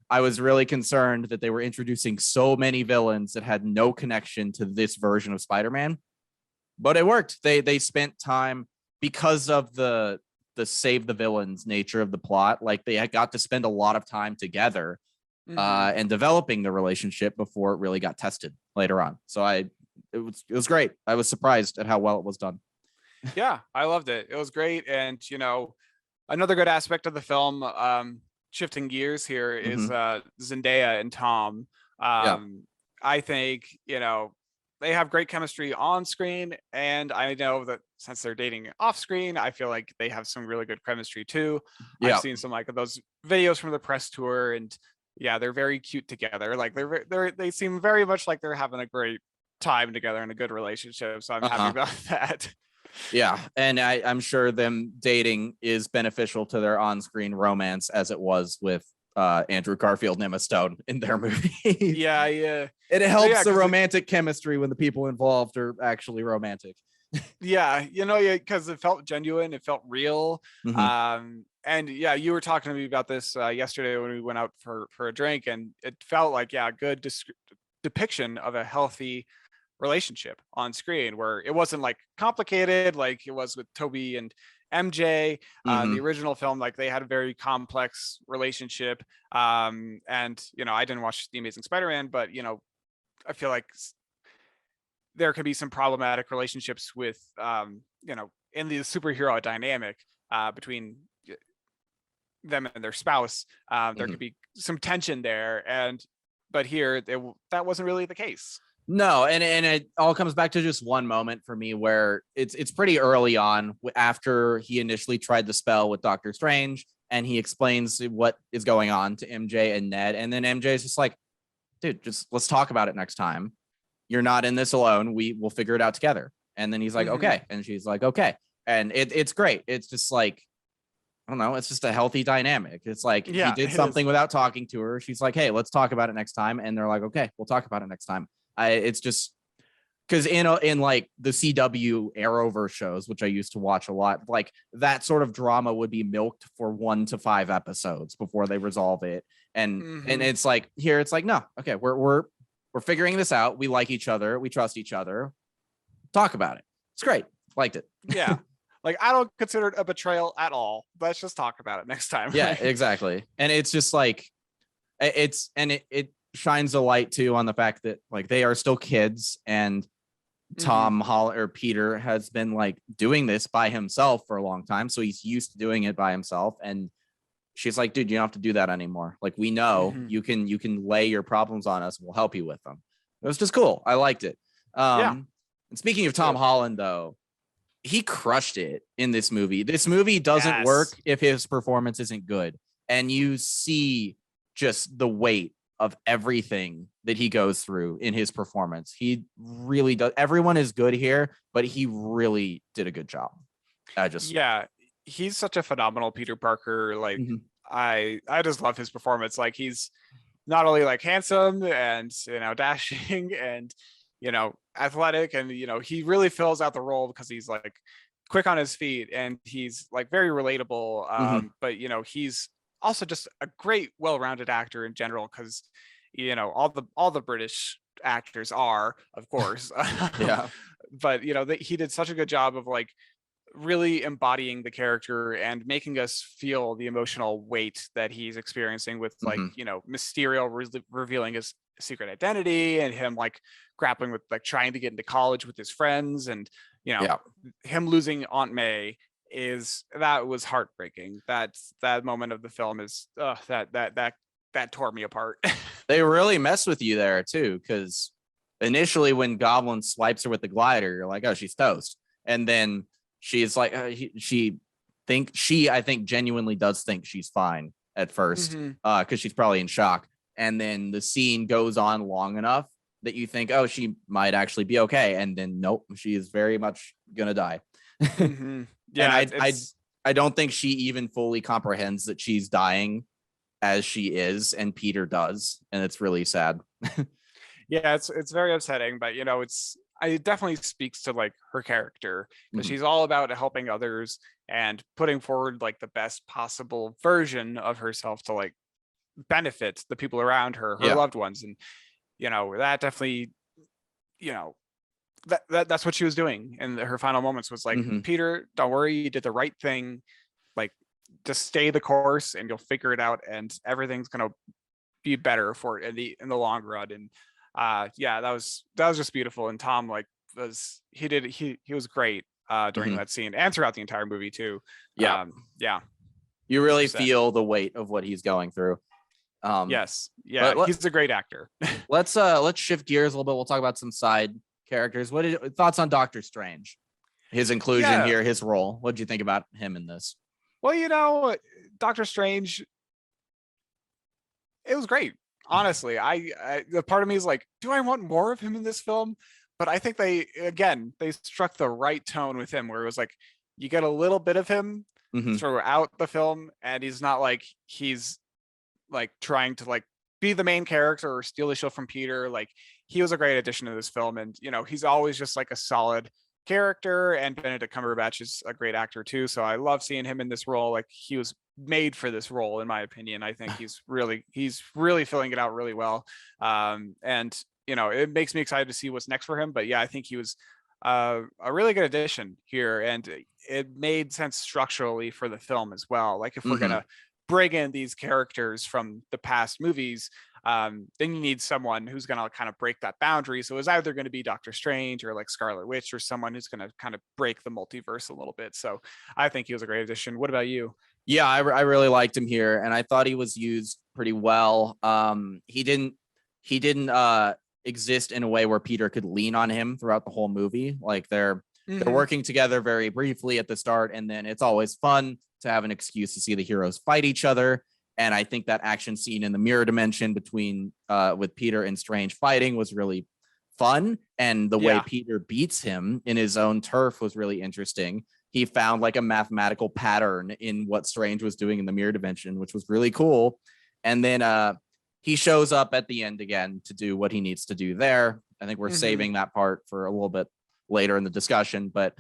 I was really concerned that they were introducing so many villains that had no connection to this version of Spider-Man. But it worked. They spent time, because of the save the villains nature of the plot. Like, they had got to spend a lot of time together and developing the relationship before it really got tested later on. So it was great. I was surprised at how well it was done. Yeah, I loved it. It was great. And another good aspect of the film, shifting gears here, is Zendaya and Tom. I think they have great chemistry on screen, and I know that since they're dating off screen, I feel like they have some really good chemistry too. I've seen some like those videos from the press tour, and they're very cute together. Like they seem very much like they're having a great time together and a good relationship. So I'm happy about that. Yeah, and I'm sure them dating is beneficial to their on-screen romance, as it was with Andrew Garfield and Emma Stone in their movie. Yeah. It helps the romantic chemistry when the people involved are actually romantic. Because it felt genuine, it felt real. And you were talking to me about this yesterday when we went out for a drink, and it felt like a good depiction of a healthy relationship on screen, where it wasn't like complicated like it was with Toby and MJ. The original film, like they had a very complex relationship. And I didn't watch The Amazing Spider-Man, but I feel like there could be some problematic relationships with in the superhero dynamic between them and their spouse. There could be some tension there, but here that wasn't really the case. No, and it all comes back to just one moment for me where it's pretty early on after he initially tried the spell with Doctor Strange, and he explains what is going on to MJ and Ned, and then MJ is just like, dude, just let's talk about it next time. You're not in this alone. We'll figure it out together. And then he's like, okay. And she's like, okay. And it's great. It's just like, I don't know. It's just a healthy dynamic. It's like he did something without talking to her. She's like, hey, let's talk about it next time. And they're like, okay, we'll talk about it next time. It's just because in like the CW Arrowverse shows, which I used to watch a lot, like that sort of drama would be milked for 1 to 5 episodes before they resolve it. And it's like here, it's like, no, okay, we're figuring this out. We like each other. We trust each other. Talk about it. It's great. Liked it. Yeah. Like, I don't consider it a betrayal at all. Let's just talk about it next time. Yeah, exactly. And it's just like, it shines a light too on the fact that like they are still kids, and Tom Holland or Peter has been like doing this by himself for a long time. So he's used to doing it by himself. And she's like, dude, you don't have to do that anymore. Like, we know you can lay your problems on us. We'll help you with them. It was just cool. I liked it. And speaking of Tom Holland, though, he crushed it in this movie. This movie doesn't work if his performance isn't good. And you see just the weight of everything that he goes through in his performance. He really does. Everyone is good here, but he really did a good job. He's such a phenomenal Peter Parker. Like, I just love his performance. Like, he's not only like handsome and dashing and athletic, and he really fills out the role because he's like quick on his feet and he's like very relatable. But he's also just a great, well-rounded actor in general, because all the British actors are, of course. But he did such a good job of like really embodying the character and making us feel the emotional weight that he's experiencing with like Mysterio revealing his secret identity, and him like grappling with like trying to get into college with his friends, and him losing Aunt May that was heartbreaking. That moment of the film is that tore me apart. They really mess with you there too, because initially when Goblin swipes her with the glider, you're like, oh, she's toast. And then she's like, I think genuinely does think she's fine at first, because she's probably in shock. And then the scene goes on long enough that you think, oh, she might actually be okay. And then nope, she is very much gonna die. Yeah, and I don't think she even fully comprehends that she's dying as she is, and Peter does, and it's really sad. Yeah, it's very upsetting, but it definitely speaks to like her character, because she's all about helping others and putting forward like the best possible version of herself to like benefit the people around her, her loved ones. And that definitely that's what she was doing in her final moments, was like, Peter, don't worry, you did the right thing, like just stay the course and you'll figure it out, and everything's gonna be better for it in the long run. And that was just beautiful. And Tom he was great during that scene and throughout the entire movie too. You really 100%. Feel the weight of what he's going through. He's a great actor. Let's shift gears a little bit. We'll talk about some side characters. Thoughts on Doctor Strange, his inclusion here, his role? What did you think about him in this? Well, Doctor Strange, it was great. Honestly, the part of me is like, do I want more of him in this film? But I think they struck the right tone with him, where it was like, you get a little bit of him throughout the film, and he's not like he's like trying to like be the main character or steal the show from Peter. Like, he was a great addition to this film, and he's always just like a solid character, and Benedict Cumberbatch is a great actor too, so I love seeing him in this role. Like, he was made for this role, in my opinion. I think he's really filling it out really well, and it makes me excited to see what's next for him. But I think he was a really good addition here, and it made sense structurally for the film as well. Like, if we're gonna bring in these characters from the past movies, then you need someone who's going to kind of break that boundary. So it's either going to be Doctor Strange or like Scarlet Witch or someone who's going to kind of break the multiverse a little bit. So I think he was a great addition. What about you? Yeah, I really liked him here, and I thought he was used pretty well. He didn't exist in a way where Peter could lean on him throughout the whole movie. Like they're working together very briefly at the start, and then it's always fun to have an excuse to see the heroes fight each other. And I think that action scene in the mirror dimension between with Peter and Strange fighting was really fun, and the way Peter beats him in his own turf was really interesting. He found like a mathematical pattern in what Strange was doing in the mirror dimension, which was really cool. And then he shows up at the end again to do what he needs to do there. I think we're saving that part for a little bit later in the discussion, but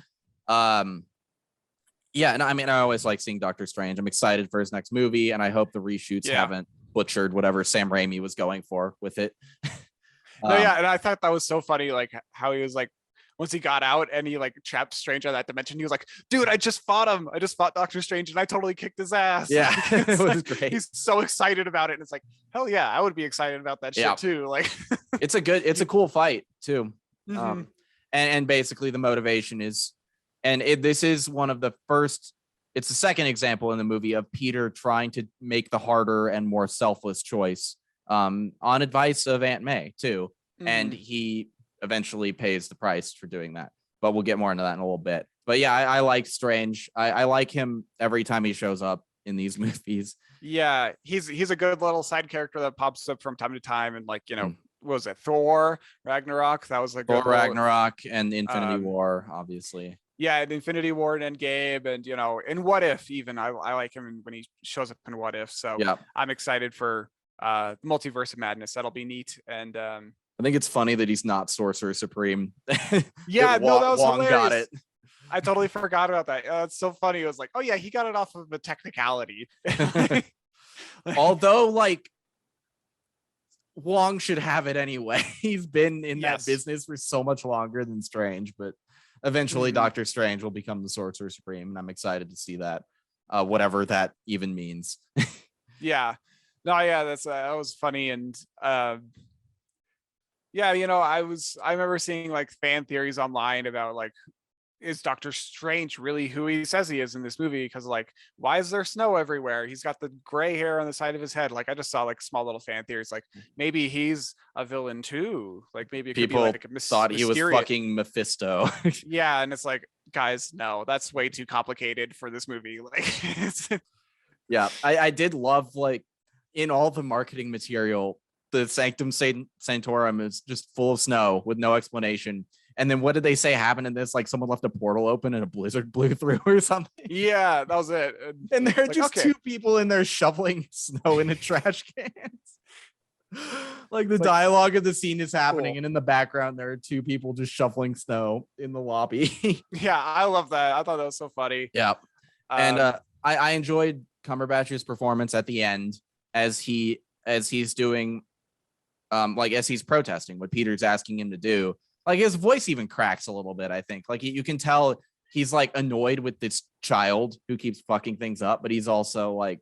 yeah, and I mean, I always like seeing Doctor Strange. I'm excited for his next movie, and I hope the reshoots haven't butchered whatever Sam Raimi was going for with it. No, yeah, and I thought that was so funny, like how he was like, once he got out and he like trapped Strange on that dimension, he was like, dude, I just fought him. I just fought Doctor Strange and I totally kicked his ass. Yeah, like, it was like, great. He's so excited about it. And it's like, hell yeah, I would be excited about that shit too. Like it's a cool fight too. And basically the motivation is, and this is one of the first, it's the second example in the movie of Peter trying to make the harder and more selfless choice on advice of Aunt May too. And he eventually pays the price for doing that, but we'll get more into that in a little bit. But yeah, I like Strange. I like him every time he shows up in these movies. Yeah, he's a good little side character that pops up from time to time, and like, you know, what was it, Thor Ragnarok? That was like Thor Ragnarok and Infinity War, obviously. Yeah, and Infinity War and Endgame, and you know, in What If, even I like him when he shows up in What If. So I'm excited for Multiverse of Madness. That'll be neat. And I think it's funny that he's not Sorcerer Supreme. Yeah, no, that was Wong hilarious. got it. I totally forgot about that. It's so funny. It was like, oh yeah, he got it off of a technicality. Although, like, Wong should have it anyway. He's been in that business for so much longer than Strange, but eventually Doctor Strange will become the Sorcerer Supreme, and I'm excited to see that, whatever that even means. Yeah. No, yeah, that was funny. And yeah, you know, I remember seeing like fan theories online about like, is Doctor Strange really who he says he is in this movie? Because like, why is there snow everywhere? He's got the gray hair on the side of his head. Like, I just saw like small little fan theories, like maybe he's a villain too. Like maybe it people could be like thought he was fucking Mephisto. Yeah, and it's like, guys, no, that's way too complicated for this movie. Like, yeah, I did love, like, in all the marketing material, the Sanctum Sanctorum is just full of snow with no explanation. And then what did they say happened in this? Like someone left a portal open and a blizzard blew through or something. Yeah, that was it. And there are just two people in there shoveling snow into trash cans. Like the dialogue of the scene is happening, and in the background there are two people just shoveling snow in the lobby. Yeah, I love that. I thought that was so funny. Yeah. And I enjoyed Cumberbatch's performance at the end as he's doing as he's protesting what Peter's asking him to do. Like his voice even cracks a little bit, I think. Like you can tell he's like annoyed with this child who keeps fucking things up, but he's also like,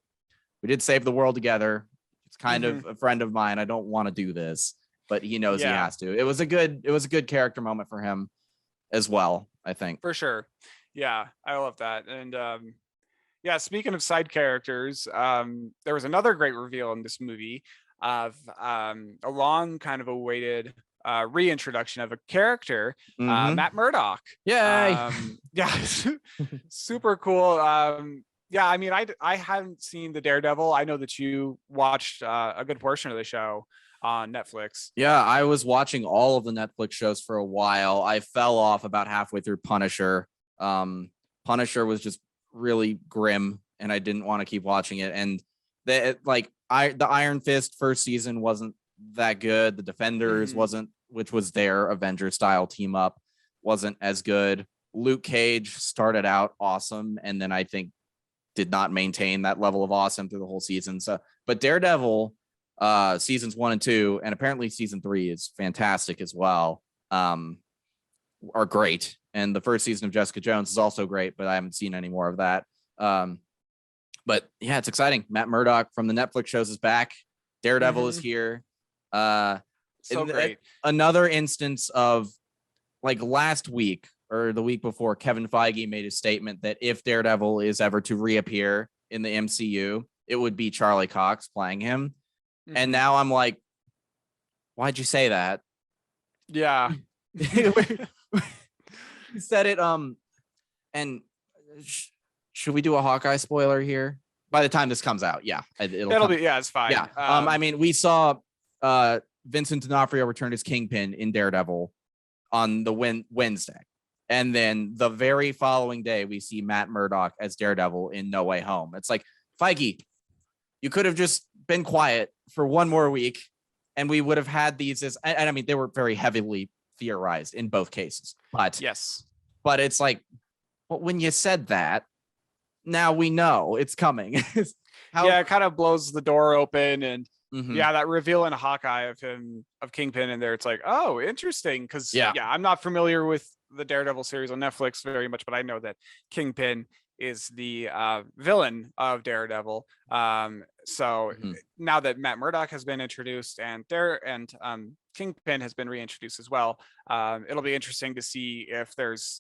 we did save the world together. It's kind of a friend of mine. I don't want to do this, but he knows he has to. It was a good character moment for him as well, I think. For sure. Yeah, I love that. And yeah, speaking of side characters, there was another great reveal in this movie of a long kind of awaited reintroduction of a character, Matt Murdock. Yay! Yeah, super cool. Yeah, I mean, I haven't seen the Daredevil. I know that you watched a good portion of the show on Netflix. Yeah, I was watching all of the Netflix shows for a while. I fell off about halfway through Punisher. Punisher was just really grim, and I didn't want to keep watching it. And the Iron Fist first season wasn't that good. The Defenders wasn't, which was their Avengers style team up, wasn't as good. Luke Cage started out awesome, and then I think did not maintain that level of awesome through the whole season. So, but Daredevil seasons 1 and 2, and apparently season 3 is fantastic as well, are great. And the first season of Jessica Jones is also great, but I haven't seen any more of that. But yeah, it's exciting. Matt Murdock from the Netflix shows is back. Daredevil is here. So great. Another instance of like last week or the week before, Kevin Feige made a statement that if Daredevil is ever to reappear in the MCU, it would be Charlie Cox playing him. Mm-hmm. And now I'm like, why'd you say that? Yeah. He said it. And should we do a Hawkeye spoiler here? By the time this comes out, yeah, it'll be. Yeah, it's fine. Yeah. I mean, we saw Vincent D'Onofrio return as Kingpin in Daredevil on the Wednesday. And then the very following day, we see Matt Murdock as Daredevil in No Way Home. It's like, Feige, you could have just been quiet for one more week and we would have had these as, and I mean, they were very heavily theorized in both cases. But yes, but it's like, well, when you said that, now we know it's coming. It kind of blows the door open. And yeah, that reveal in Hawkeye of Kingpin in there, it's like, oh, interesting. Because I'm not familiar with the Daredevil series on Netflix very much, but I know that Kingpin is the villain of Daredevil. So now that Matt Murdock has been introduced and Kingpin has been reintroduced as well, it'll be interesting to see if there's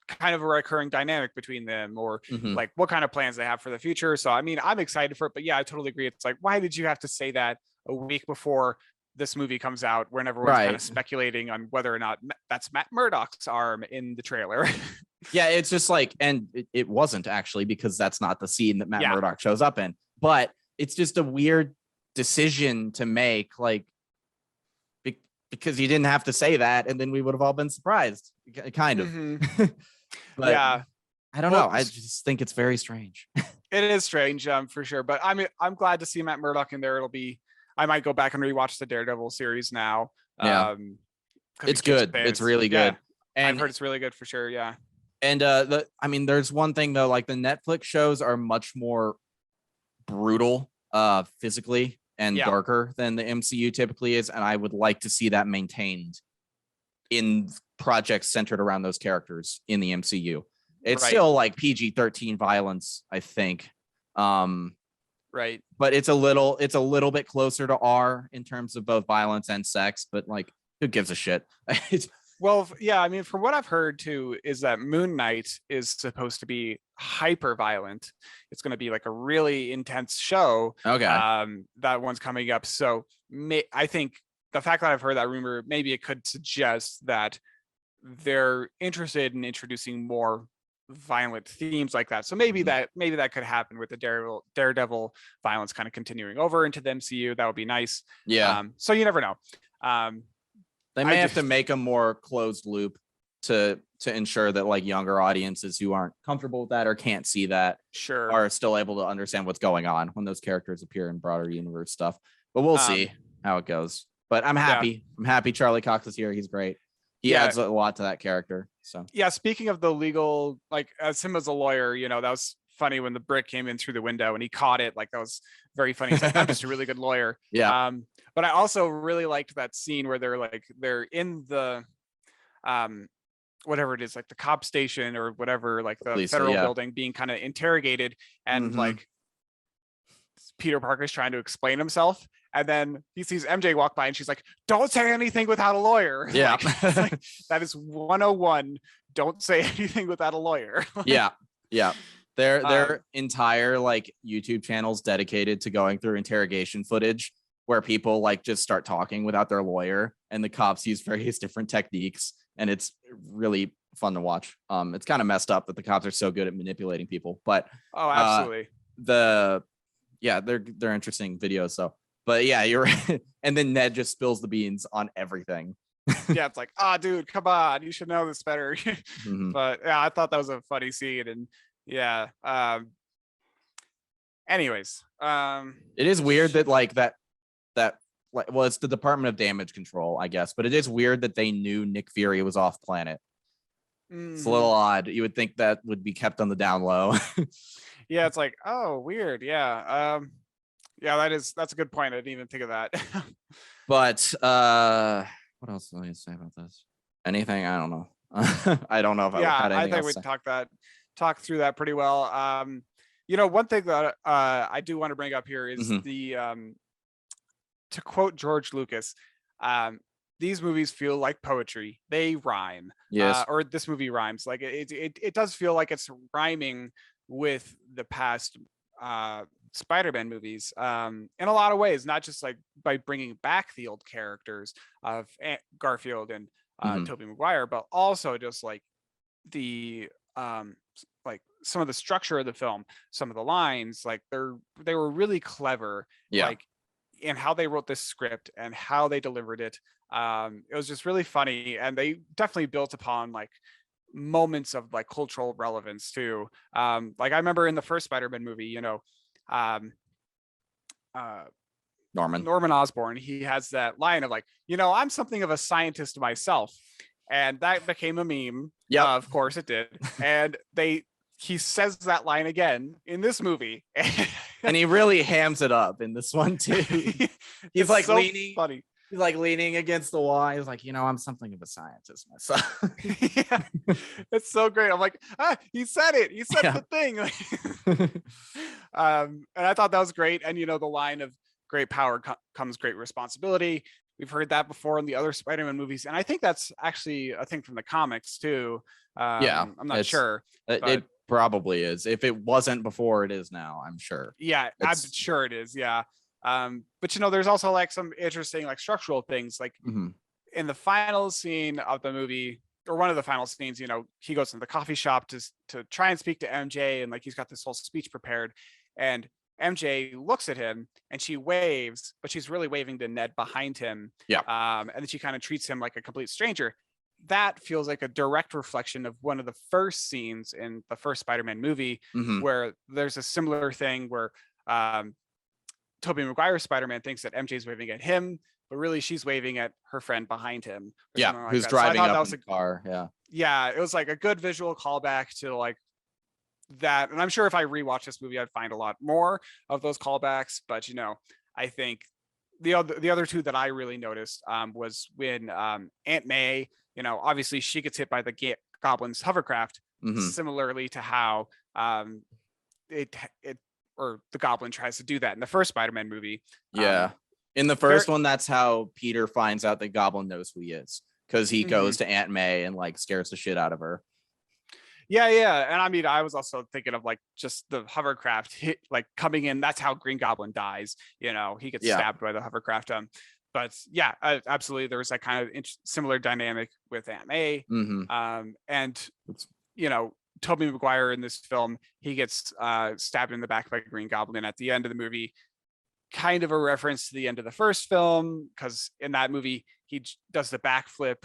kind of a recurring dynamic between them, or like what kind of plans they have for the future. So I mean, I'm excited for it, but yeah, I totally agree. It's like, why did you have to say that a week before this movie comes out, when everyone's kind of speculating on whether or not that's Matt Murdock's arm in the trailer? Yeah, it's just like, and it wasn't actually, because that's not the scene that Matt Murdock shows up in, but it's just a weird decision to make, like, because you didn't have to say that, and then we would have all been surprised, kind of. But yeah, I don't know. I just think it's very strange. It is strange, for sure. But I mean, I'm glad to see Matt Murdock in there. I might go back and rewatch the Daredevil series now. Yeah, it's good. It's really good. And I've heard it's really good for sure. Yeah. And I mean, there's one thing though, like the Netflix shows are much more brutal, physically and darker than the MCU typically is, and I would like to see that maintained in projects centered around those characters in the MCU. It's still like PG-13 violence, I think. Right. But it's a little bit closer to R in terms of both violence and sex, but like, who gives a shit? Well, yeah, I mean, from what I've heard too, is that Moon Knight is supposed to be hyper violent. It's going to be like a really intense show. Okay. That one's coming up. So I think the fact that I've heard that rumor, maybe it could suggest that they're interested in introducing more violent themes like that. So maybe that could happen with the Daredevil violence kind of continuing over into the MCU. That would be nice. Yeah. So you never know. They may have to make a more closed loop to ensure that like younger audiences who aren't comfortable with that or can't see that are still able to understand what's going on when those characters appear in broader universe stuff. But we'll see how it goes. But I'm happy. Yeah. I'm happy Charlie Cox is here. He's great. He adds a lot to that character. So yeah, speaking of the legal, like as him as a lawyer, that was funny when the brick came in through the window and he caught it. Like that was very funny. He's like, I'm just a really good lawyer. Yeah. But I also really liked that scene where they're in the whatever it is, like the cop station or whatever, like the federal building, being kind of interrogated, and like Peter Parker's trying to explain himself, and then he sees MJ walk by and she's like, don't say anything without a lawyer. Yeah. Like, that is 101. Don't say anything without a lawyer. Yeah. Their entire like YouTube channels dedicated to going through interrogation footage where people like just start talking without their lawyer, and the cops use various different techniques, and it's really fun to watch. It's kind of messed up that the cops are so good at manipulating people, but absolutely. They're interesting videos. So, but yeah, you're right. And then Ned just spills the beans on everything. Yeah, it's like, dude, come on, you should know this better. But yeah, I thought that was a funny scene, and yeah. Anyways, it is weird that like that well, it's the Department of Damage Control, I guess, but it is weird that they knew Nick Fury was off planet. It's a little odd. You would think that would be kept on the down low. Yeah, it's like, oh, weird. Yeah. Yeah, that's a good point. I didn't even think of that. But what else do I say about this? Anything? I don't know. I don't know if I think we talked through that pretty well. One thing that I do want to bring up here is the to quote George Lucas, these movies feel like poetry. They rhyme. Yes. Or this movie rhymes. Like it does feel like it's rhyming with the past Spider-Man movies in a lot of ways, not just like by bringing back the old characters of Garfield and Tobey Maguire, but also just like the like some of the structure of the film, some of the lines, like they were really clever, like in how they wrote this script and how they delivered it. It was just really funny, and they definitely built upon like moments of like cultural relevance too. Like I remember in the first Spider-Man movie, you know, Norman Osborn, he has that line of like, you know, I'm something of a scientist myself, and that became a meme. Yeah, of course it did. And he says that line again in this movie, and he really hams it up in this one too. He's like so leaning funny. He's like leaning against the wall. He's like, you know, I'm something of a scientist myself. Yeah, it's so great. I'm like, he said it. He said the thing. And I thought that was great. And you know, the line of great power comes great responsibility. We've heard that before in the other Spider-Man movies, and I think that's actually a thing from the comics too. I'm not sure. It probably is. If it wasn't before, it is now, I'm sure. Yeah, I'm sure it is. Yeah. But you know, there's also like some interesting like structural things, like in the final scene of the movie, or one of the final scenes, you know, he goes to the coffee shop to try and speak to MJ, and like he's got this whole speech prepared, and MJ looks at him and she waves, but she's really waving to Ned behind him. And then she kind of treats him like a complete stranger. That feels like a direct reflection of one of the first scenes in the first Spider-Man movie, where there's a similar thing where Tobey Maguire's Spider-Man thinks that MJ's waving at him, but really she's waving at her friend behind him. Like who's driving up in the car. Yeah, it was like a good visual callback to like that. And I'm sure if I rewatch this movie, I'd find a lot more of those callbacks. But you know, I think the other two that I really noticed was when Aunt May, you know, obviously she gets hit by the Goblin's hovercraft, similarly to how or the Goblin tries to do that in the first Spider-Man movie. In the first one, that's how Peter finds out that Goblin knows who he is, because he goes to Aunt May and like scares the shit out of her. Yeah. And I mean, I was also thinking of like just the hovercraft like coming in. That's how Green Goblin dies. You know, he gets stabbed by the hovercraft. But yeah, absolutely. There was that kind of similar dynamic with Aunt May. And you know, Tobey Maguire in this film, he gets stabbed in the back by Green Goblin at the end of the movie. Kind of a reference to the end of the first film, because in that movie he does the backflip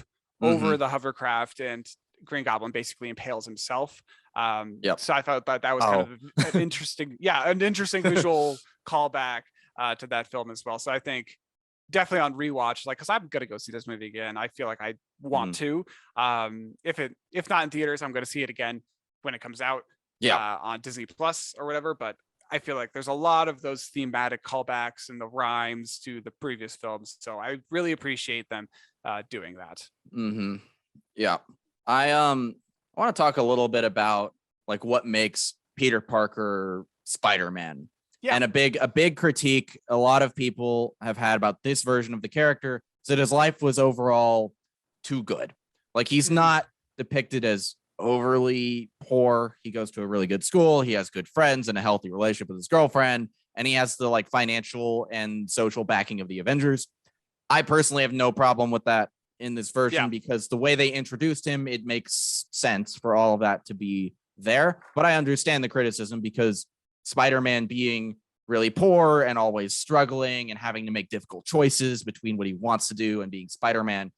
over the hovercraft, and Green Goblin basically impales himself. So I thought that was kind of an interesting, visual callback to that film as well. So I think definitely on rewatch, like, because I'm gonna go see this movie again. I feel like I want to. If not in theaters, I'm gonna see it again when it comes out on Disney Plus or whatever. But I feel like there's a lot of those thematic callbacks and the rhymes to the previous films, so I really appreciate them doing that. I want to talk a little bit about like what makes Peter Parker Spider-Man. And a big critique a lot of people have had about this version of the character is that his life was overall too good. Like, he's not depicted as overly poor. He goes to a really good school. He has good friends and a healthy relationship with his girlfriend, and he has the like financial and social backing of the Avengers. I personally have no problem with that in this version, because the way they introduced him, it makes sense for all of that to be there. But I understand the criticism, because Spider-Man being really poor and always struggling and having to make difficult choices between what he wants to do and being Spider-Man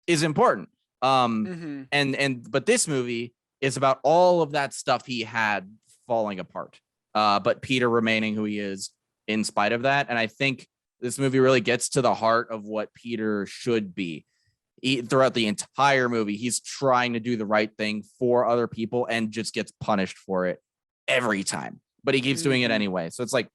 is important. But this movie is about all of that stuff he had falling apart, but Peter remaining who he is in spite of that. And I think this movie really gets to the heart of what Peter should be. Throughout the entire movie, he's trying to do the right thing for other people and just gets punished for it every time, but he keeps doing it anyway. So it's like,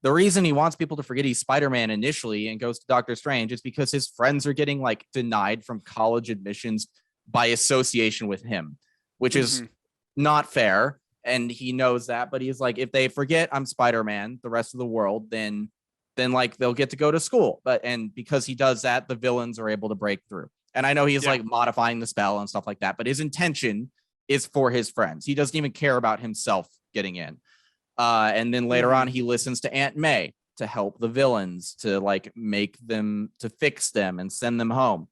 the reason he wants people to forget he's Spider-Man initially and goes to Doctor Strange is because his friends are getting like denied from college admissions by association with him, which is not fair. And he knows that, but he's like, if they forget I'm Spider-Man, the rest of the world, then then like they'll get to go to school. And because he does that, the villains are able to break through. And I know he's like modifying the spell and stuff like that, but his intention is for his friends. He doesn't even care about himself getting in. And then later on, he listens to Aunt May to help the villains, to like make them, to fix them and send them home.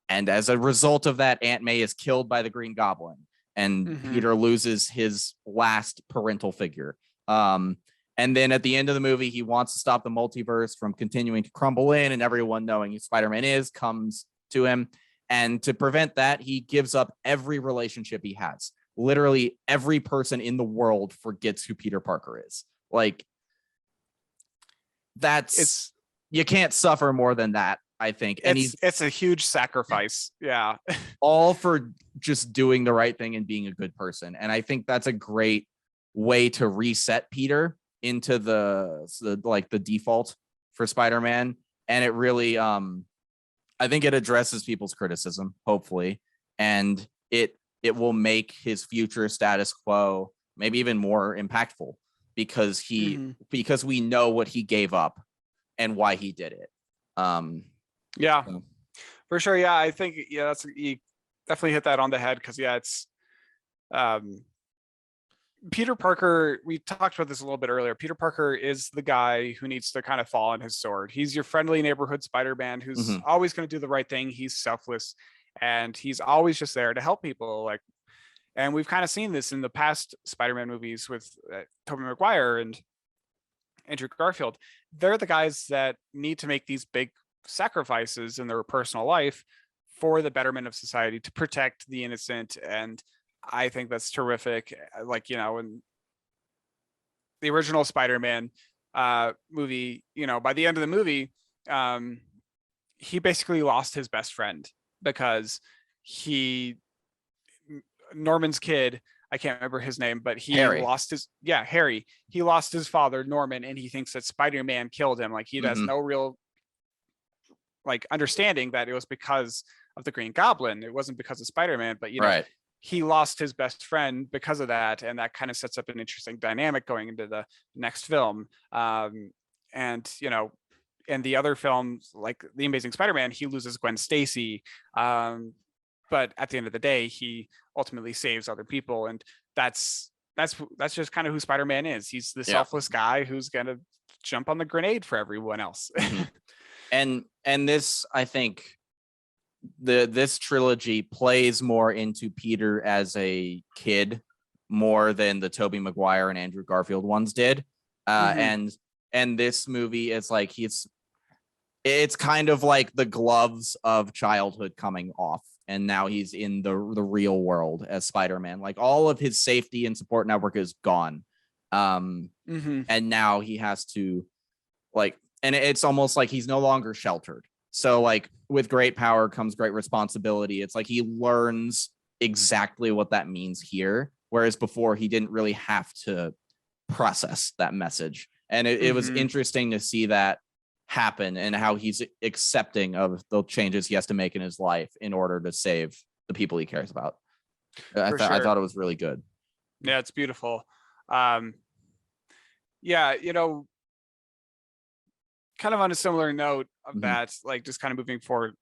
And as a result of that, Aunt May is killed by the Green Goblin, and Peter loses his last parental figure. And then at the end of the movie, he wants to stop the multiverse from continuing to crumble in, and everyone knowing who Spider-Man comes to him. And to prevent that, he gives up every relationship he has. Literally every person in the world forgets who Peter Parker is. Like, you can't suffer more than that, I think. And it's a huge sacrifice. Yeah. All for just doing the right thing and being a good person. And I think that's a great way to reset Peter into the default for Spider-Man. And it really, I think it addresses people's criticism, hopefully. And it will make his future status quo maybe even more impactful, because because we know what he gave up and why he did it. For sure. Yeah, I think you definitely hit that on the head, because it's Peter Parker. We talked about this a little bit earlier. Peter Parker is the guy who needs to kind of fall on his sword. He's your friendly neighborhood Spider-Man who's always going to do the right thing. He's selfless, and he's always just there to help people. And we've kind of seen this in the past Spider-Man movies with Tobey Maguire and Andrew Garfield. They're the guys that need to make these big sacrifices in their personal life for the betterment of society, to protect the innocent. And I think that's terrific. Like, in the original Spider-Man movie, by the end of the movie, he basically lost his best friend, because Norman's kid, I can't remember his name, but lost his Harry. He lost his father, Norman, and he thinks that Spider-Man killed him. Like, he has no real understanding that it was because of the Green Goblin. It wasn't because of Spider-Man, but he lost his best friend because of that, and that kind of sets up an interesting dynamic going into the next film. And in the other films, like The Amazing Spider-Man, he loses Gwen Stacy. But at the end of the day, he ultimately saves other people, and that's just kind of who Spider-Man is. He's the selfless guy who's gonna jump on the grenade for everyone else. And this, I think, this trilogy plays more into Peter as a kid more than the Tobey Maguire and Andrew Garfield ones did. And this movie is like it's kind of like the gloves of childhood coming off, and now he's in the real world as Spider-Man. Like, all of his safety and support network is gone. And now he has to and it's almost like he's no longer sheltered. So like, with great power comes great responsibility. It's like he learns exactly what that means here, whereas before he didn't really have to process that message. And it was interesting to see that happen, and how he's accepting of the changes he has to make in his life in order to save the people he cares about. I thought it was really good. Yeah, it's beautiful. Kind of on a similar note of that, like, just kind of moving forward,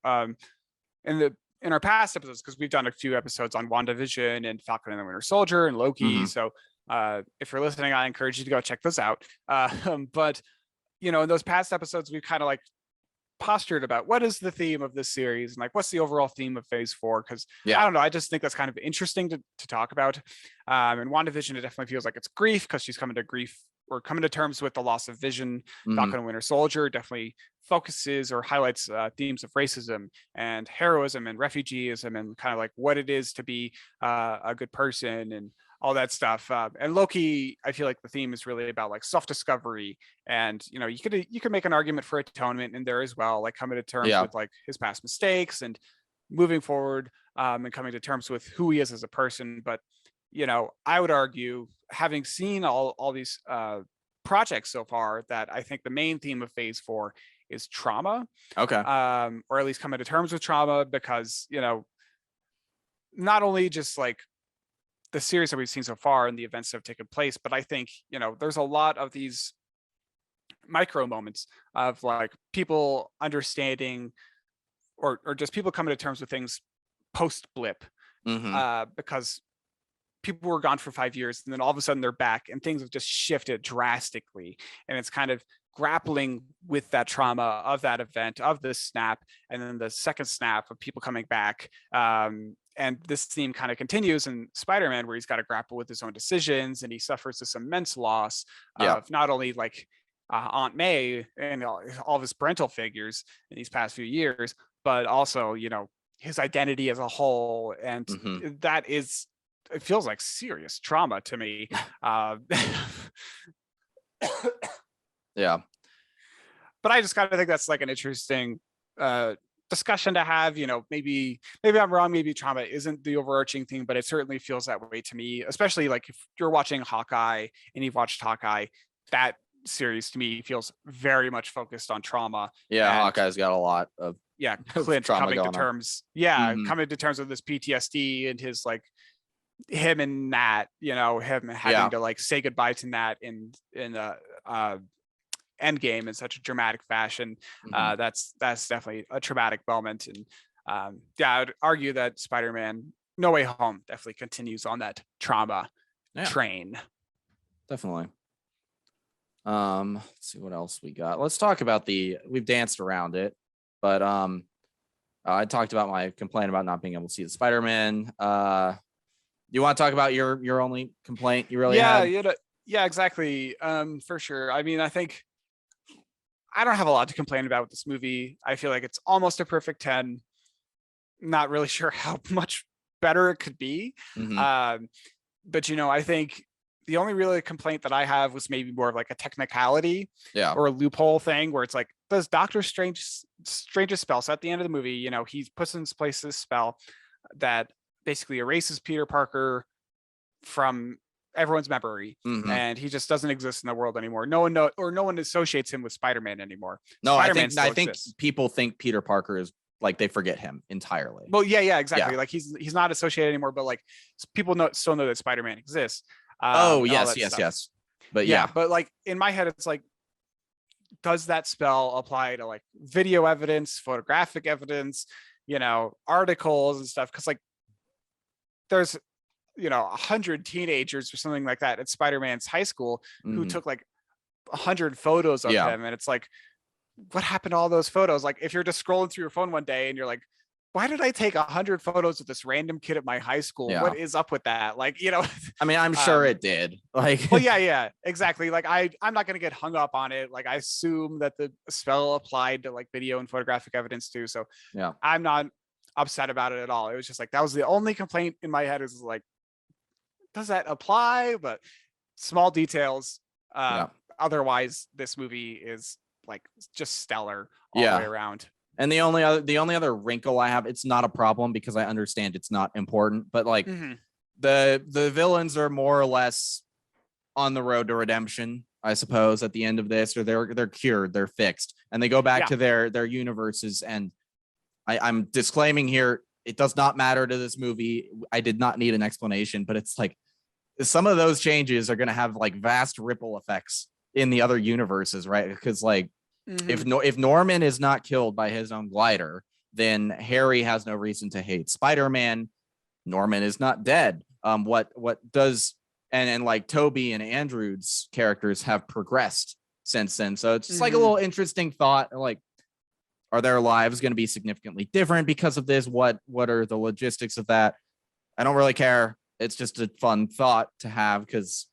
in our past episodes, because we've done a few episodes on WandaVision and Falcon and the Winter Soldier and Loki. So if you're listening, I encourage you to go check those out. But in those past episodes, we've kind of postured about what is the theme of this series, and what's the overall theme of Phase 4, because I don't know, I just think that's kind of interesting to talk about. And WandaVision, it definitely feels like it's grief, because she's coming to terms with the loss of Vision. Falcon and Winter Soldier definitely focuses or highlights themes of racism and heroism and refugeeism, and kind of what it is to be a good person and all that stuff. And Loki, I feel like the theme is really about self-discovery, and you could make an argument for atonement in there as well, coming to terms with his past mistakes and moving forward, and coming to terms with who he is as a person. But I would argue, having seen all these projects so far, that I think the main theme of Phase 4 is trauma. Okay. Or at least coming to terms with trauma, because not only just the series that we've seen so far and the events that have taken place, but I think there's a lot of these micro moments of like people understanding or just people coming to terms with things post blip, because people were gone for 5 years and then all of a sudden they're back and things have just shifted drastically, and it's kind of grappling with that trauma of that event, of this snap, and then the second snap of people coming back. And this theme kind of continues in Spider-Man, where he's got to grapple with his own decisions, and he suffers this immense loss of not only like Aunt May and all of his parental figures in these past few years, but also, you know, his identity as a whole. And that is, it feels like serious trauma to me. Yeah. But I just kind of think that's like an interesting discussion to have. You know, maybe I'm wrong, maybe trauma isn't the overarching thing, but it certainly feels that way to me, especially like if you're watching Hawkeye and you've watched Hawkeye, that series to me feels very much focused on trauma. Yeah, Hawkeye's got a lot of Clint coming to terms coming to terms with this PTSD and his like him and Nat, you know, him having to like say goodbye to Nat in Endgame in such a dramatic fashion. That's definitely a traumatic moment. And I would argue that Spider-Man No Way Home definitely continues on that trauma train. Definitely. Let's see what else we got. Let's talk about we've danced around it, but I talked about my complaint about not being able to see the Spider-Man. You want to talk about your only complaint you really had? Yeah, exactly. For sure. I mean, I think I don't have a lot to complain about with this movie. I feel like it's almost a perfect 10. Not really sure how much better it could be. But, you know, I think the only really complaint that I have was maybe more of like a technicality or a loophole thing, where it's like, does Doctor Strange's spell? So at the end of the movie, you know, he puts in place this spell that basically erases Peter Parker from everyone's memory, and he just doesn't exist in the world anymore. No one associates him with Spider-Man anymore. No, I think people think Peter Parker is like, they forget him entirely. Well, yeah, exactly. Yeah. Like he's not associated anymore, but like people still know that Spider-Man exists. Yes. But but like in my head, it's like, does that spell apply to like video evidence, photographic evidence, you know, articles and stuff? Because like there's, you know, 100 teenagers or something like that at Spider-Man's high school who took like 100 photos of him, and it's like, what happened to all those photos? Like if you're just scrolling through your phone one day and you're like, why did I take 100 photos of this random kid at my high school? What is up with that? Like, you know, I mean, I'm sure it did. Like, well, yeah, exactly. Like I'm not going to get hung up on it. Like I assume that the spell applied to like video and photographic evidence too. So I'm not upset about it at all. It was just like, that was the only complaint in my head, is like, does that apply? But small details. Otherwise, this movie is like just stellar all the way around. And the only other wrinkle I have, it's not a problem because I understand it's not important, but like the villains are more or less on the road to redemption, I suppose, at the end of this, or they're cured, they're fixed, and they go back to their universes. And I'm disclaiming here, it does not matter to this movie. I did not need an explanation, but it's like some of those changes are going to have like vast ripple effects in the other universes, right? Because like if Norman is not killed by his own glider, then Harry has no reason to hate Spider-Man. Norman is not dead. What does and like Toby and Andrew's characters have progressed since then. So it's just like a little interesting thought. Like, are their lives going to be significantly different because of this? What are the logistics of that? I don't really care. It's just a fun thought to have because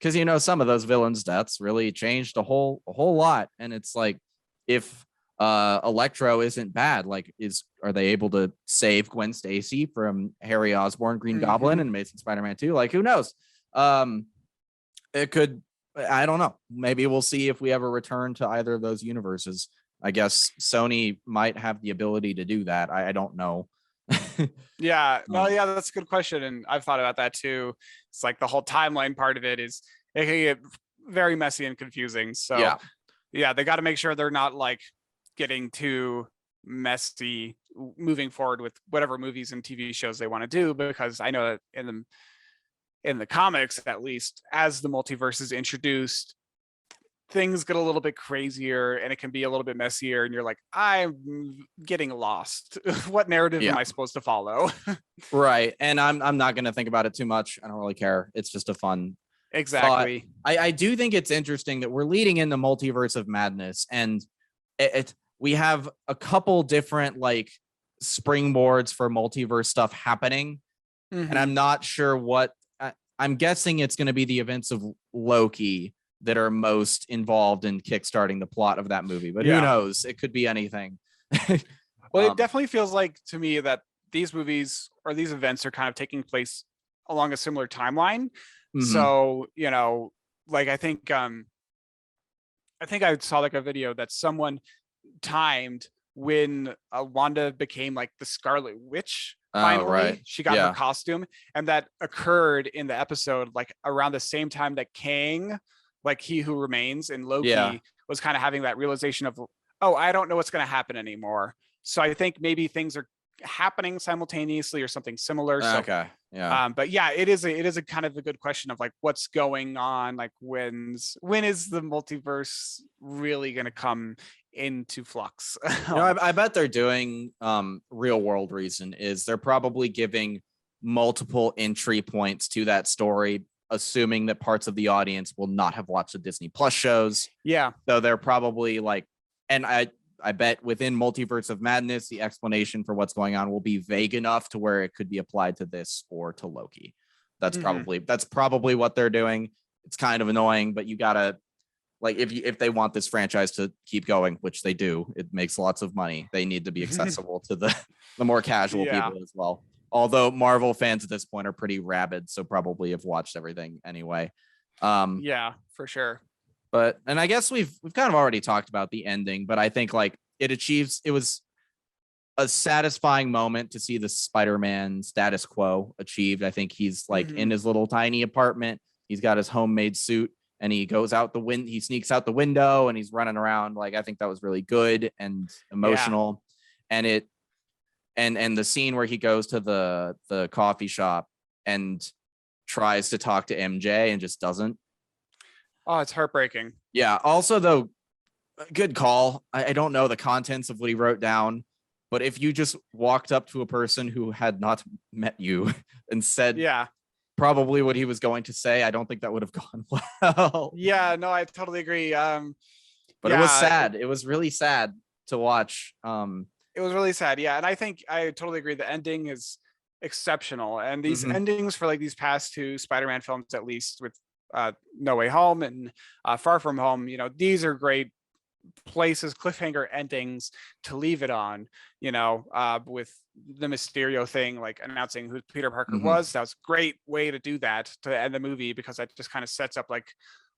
you know, some of those villains' deaths really changed a whole lot. And it's like, if Electro isn't bad, like are they able to save Gwen Stacy from Harry Osborn, Green Goblin, and Amazing Spider-Man 2? Like, who knows? It could, I don't know. Maybe we'll see if we ever return to either of those universes. I guess Sony might have the ability to do that. I don't know. That's a good question, and I've thought about that too. It's like the whole timeline part of it is, it can get very messy and confusing. So they got to make sure they're not like getting too messy moving forward with whatever movies and TV shows they want to do, because I know that in the comics, at least, as the multiverse is introduced, things get a little bit crazier and it can be a little bit messier, and you're like, I'm getting lost. What narrative am I supposed to follow? Right. And I'm not going to think about it too much. I don't really care. It's just a fun Exactly. thought. I do think it's interesting that we're leading into Multiverse of Madness, and we have a couple different like springboards for multiverse stuff happening. And I'm not sure what I'm guessing it's going to be the events of Loki that are most involved in kickstarting the plot of that movie. But who knows? It could be anything. Well, it definitely feels like to me that these movies or these events are kind of taking place along a similar timeline. So, you know, like I think I saw like a video that someone timed when Wanda became like the Scarlet Witch. Finally, she got her costume, and that occurred in the episode like around the same time that Kang, like He Who Remains in Loki, was kind of having that realization of, oh, I don't know what's going to happen anymore. So I think maybe things are happening simultaneously or something similar. So, but yeah, it is a kind of a good question of like what's going on, like when is the multiverse really going to come into flux? I bet they're doing real world reason is they're probably giving multiple entry points to that story, assuming that parts of the audience will not have watched the Disney Plus shows. So they're probably like, and I bet within Multiverse of Madness, the explanation for what's going on will be vague enough to where it could be applied to this or to Loki. That's probably what they're doing. It's kind of annoying, but you gotta, like, if they want this franchise to keep going, which they do, it makes lots of money. They need to be accessible to the more casual people as well. Although Marvel fans at this point are pretty rabid, so probably have watched everything anyway. Yeah, for sure. But, and I guess we've kind of already talked about the ending, but I think like it was a satisfying moment to see the Spider-Man status quo achieved. I think he's like in his little tiny apartment. He's got his homemade suit and he goes out he sneaks out the window and he's running around. Like, I think that was really good and emotional. And and the scene where he goes to the coffee shop and tries to talk to MJ and just doesn't. Oh, it's heartbreaking. Yeah. Also, though, good call. I don't know the contents of what he wrote down, but if you just walked up to a person who had not met you and said probably what he was going to say, I don't think that would have gone well. Yeah, no, I totally agree. But it was sad. It was really sad to watch. It was really sad. Yeah. And I think I totally agree. The ending is exceptional. And these endings for like these past two Spider-Man films, at least with No Way Home and Far From Home, you know, these are great places, cliffhanger endings to leave it on, you know, with the Mysterio thing, like announcing who Peter Parker was. That was a great way to do that to end the movie, because that just kind of sets up like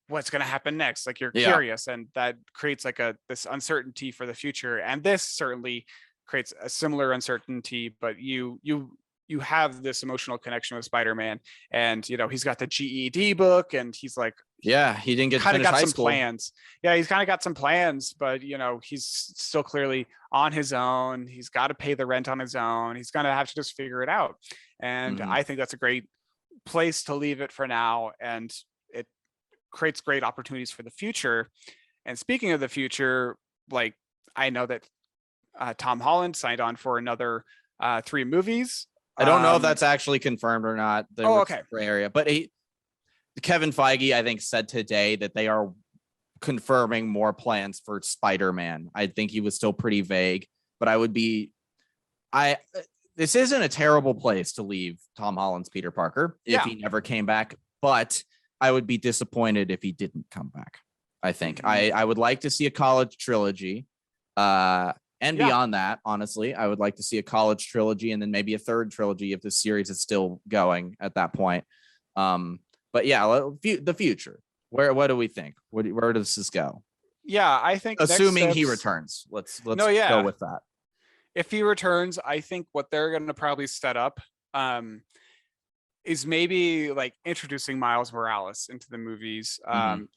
what's going to happen next. Like you're curious, and that creates like this uncertainty for the future. And this certainly creates a similar uncertainty, but you have this emotional connection with Spider-Man, and you know he's got the GED book, and he's like, he didn't get kind of got some school. Plans. Yeah, he's kind of got some plans, but you know he's still clearly on his own. He's got to pay the rent on his own. He's gonna have to just figure it out. And I think that's a great place to leave it for now, and it creates great opportunities for the future. And speaking of the future, like I know that Tom Holland signed on for another 3 movies. I don't know if that's actually confirmed or not. Okay. Gray area, but Kevin Feige, I think, said today that they are confirming more plans for Spider-Man. I think he was still pretty vague, but this isn't a terrible place to leave Tom Holland's Peter Parker if he never came back, but I would be disappointed if he didn't come back. I think I would like to see a college trilogy. And beyond that, honestly, I would like to see a college trilogy and then maybe a third trilogy if the series is still going at that point. But yeah, the future. What do we think? Where does this go? Yeah, I think assuming he returns, let's go with that. If he returns, I think what they're going to probably set up is maybe like introducing Miles Morales into the movies,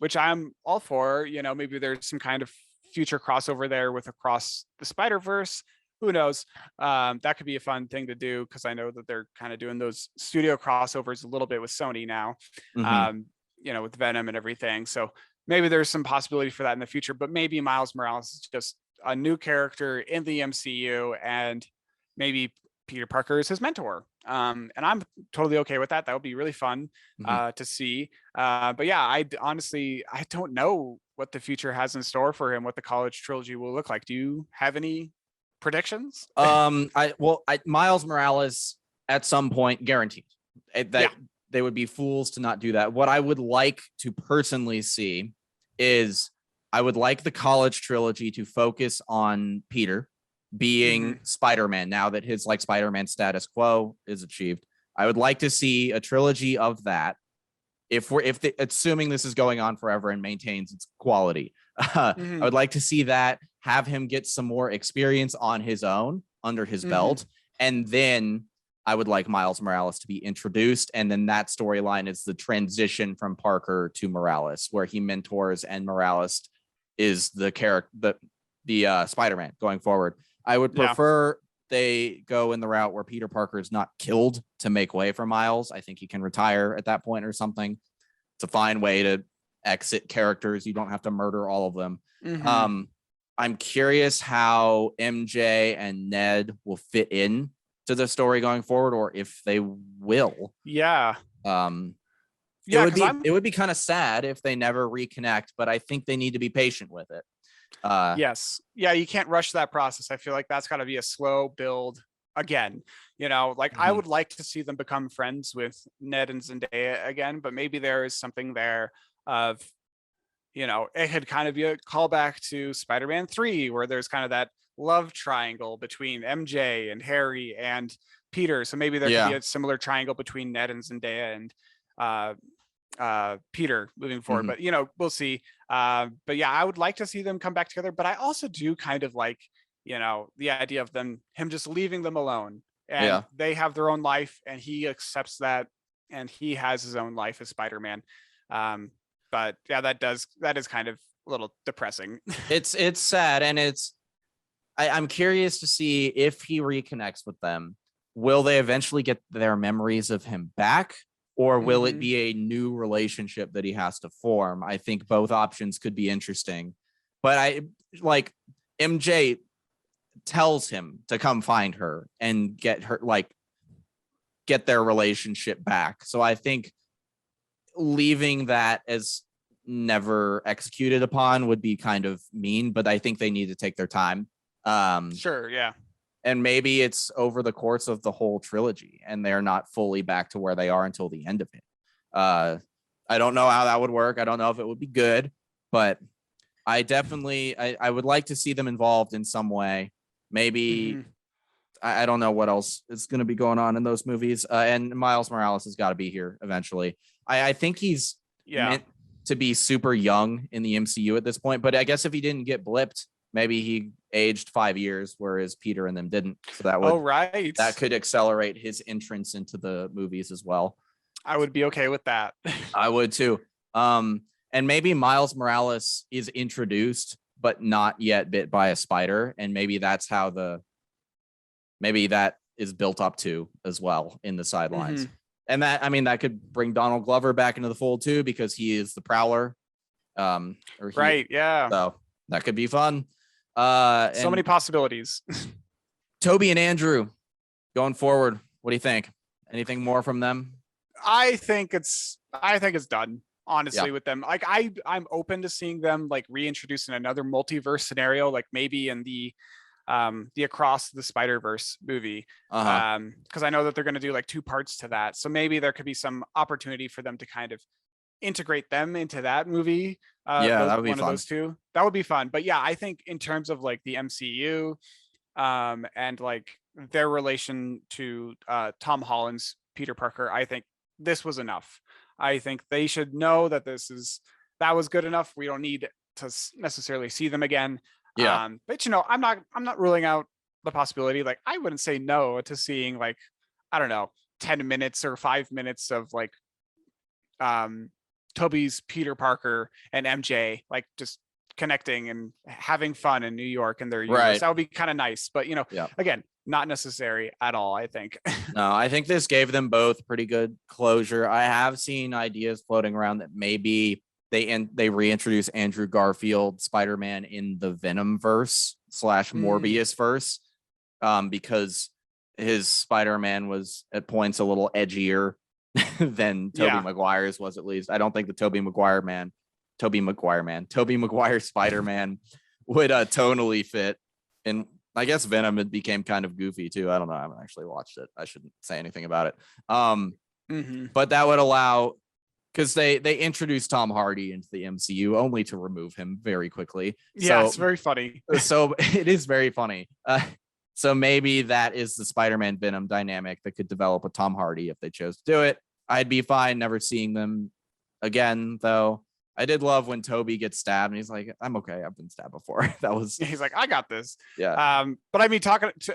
which I'm all for. You know, maybe there's some kind of future crossover there with Across the Spider-Verse. Who knows? That could be a fun thing to do, because I know that they're kind of doing those studio crossovers a little bit with Sony now, you know, with Venom and everything. So maybe there's some possibility for that in the future, but maybe Miles Morales is just a new character in the MCU, and maybe Peter Parker is his mentor. And I'm totally okay with that. That would be really fun to see. But yeah, I honestly, I don't know what the future has in store for him, what the college trilogy will look like. Do you have any predictions? Miles Morales at some point, guaranteed. They would be fools to not do that. What I would like to personally see is I would like the college trilogy to focus on Peter being Spider-Man now that his like Spider-Man status quo is achieved. I would like to see a trilogy of that. Assuming this is going on forever and maintains its quality, I would like to see that, have him get some more experience on his own under his belt, and then I would like Miles Morales to be introduced, and then that storyline is the transition from Parker to Morales, where he mentors and Morales is the character, the Spider-Man going forward. I would prefer they go in the route where Peter Parker is not killed to make way for Miles. I think he can retire at that point or something. It's a fine way to exit characters. You don't have to murder all of them. I'm curious how MJ and Ned will fit in to the story going forward, or if they will. It would be kind of sad if they never reconnect, but I think they need to be patient with it. Yes. Yeah, you can't rush that process. I feel like that's got to be a slow build again. You know, like I would like to see them become friends with Ned and Zendaya again, but maybe there is something there of, you know, it could kind of be a callback to Spider-Man 3, where there's kind of that love triangle between MJ and Harry and Peter. So maybe there could be a similar triangle between Ned and Zendaya and Peter moving forward. But, you know, we'll see. But yeah, I would like to see them come back together. But I also do kind of like, you know, the idea of him just leaving them alone, and they have their own life, and he accepts that, and he has his own life as Spider-Man. But yeah, that is kind of a little depressing. It's sad, and I'm curious to see if he reconnects with them. Will they eventually get their memories of him back, or will it be a new relationship that he has to form? I think both options could be interesting, but I like MJ tells him to come find her and get their relationship back. So I think leaving that as never executed upon would be kind of mean, but I think they need to take their time. Sure, yeah. And maybe it's over the course of the whole trilogy and they're not fully back to where they are until the end of it. I don't know how that would work. I don't know if it would be good, but I definitely, I would like to see them involved in some way. Maybe, I don't know what else is going to be going on in those movies. And Miles Morales has got to be here eventually. I think he's meant to be super young in the MCU at this point, but I guess if he didn't get blipped, maybe he aged 5 years, whereas Peter and them didn't. So that would, that could accelerate his entrance into the movies as well. I would be okay with that. I would too. And maybe Miles Morales is introduced, but not yet bit by a spider. And maybe that's how maybe that is built up to as well in the sidelines. And that, I mean, that could bring Donald Glover back into the fold too, because he is the Prowler. So that could be fun. So many possibilities. Toby and Andrew going forward. What do you think? Anything more from them? I think it's done, honestly, with them. Like I'm open to seeing them like reintroduce in another multiverse scenario, like maybe in the Across the Spider-Verse movie. Because I know that they're going to do like 2 parts to that. So maybe there could be some opportunity for them to kind of integrate them into that movie. That would be one fun. Of those two. That would be fun. But yeah, I think in terms of like the MCU and like their relation to Tom Holland's Peter Parker, I think this was enough. I think they should know that that was good enough. We don't need to necessarily see them again. But you know, I'm not ruling out the possibility. Like I wouldn't say no to seeing like, I don't know, 10 minutes or 5 minutes of like Toby's Peter Parker and MJ like just connecting and having fun in New York and their universe. That would be kind of nice. But you know, again, not necessary at all, I think. No, I think this gave them both pretty good closure. I have seen ideas floating around that maybe they reintroduce Andrew Garfield Spider-Man in the Venom verse / Morbius verse, because his Spider-Man was at points a little edgier than Tobey Maguire's was, at least. I don't think the Tobey Maguire Spider-Man would totally fit. And I guess Venom, it became kind of goofy too. I don't know. I haven't actually watched it. I shouldn't say anything about it. But that would allow, because they introduced Tom Hardy into the MCU only to remove him very quickly. Yeah, it's very funny. So it is very funny. So maybe that is the Spider-Man Venom dynamic that could develop with Tom Hardy if they chose to do it. I'd be fine never seeing them again, though. I did love when Toby gets stabbed and he's like, I'm okay. I've been stabbed before. He's like, I got this. Yeah. But I mean,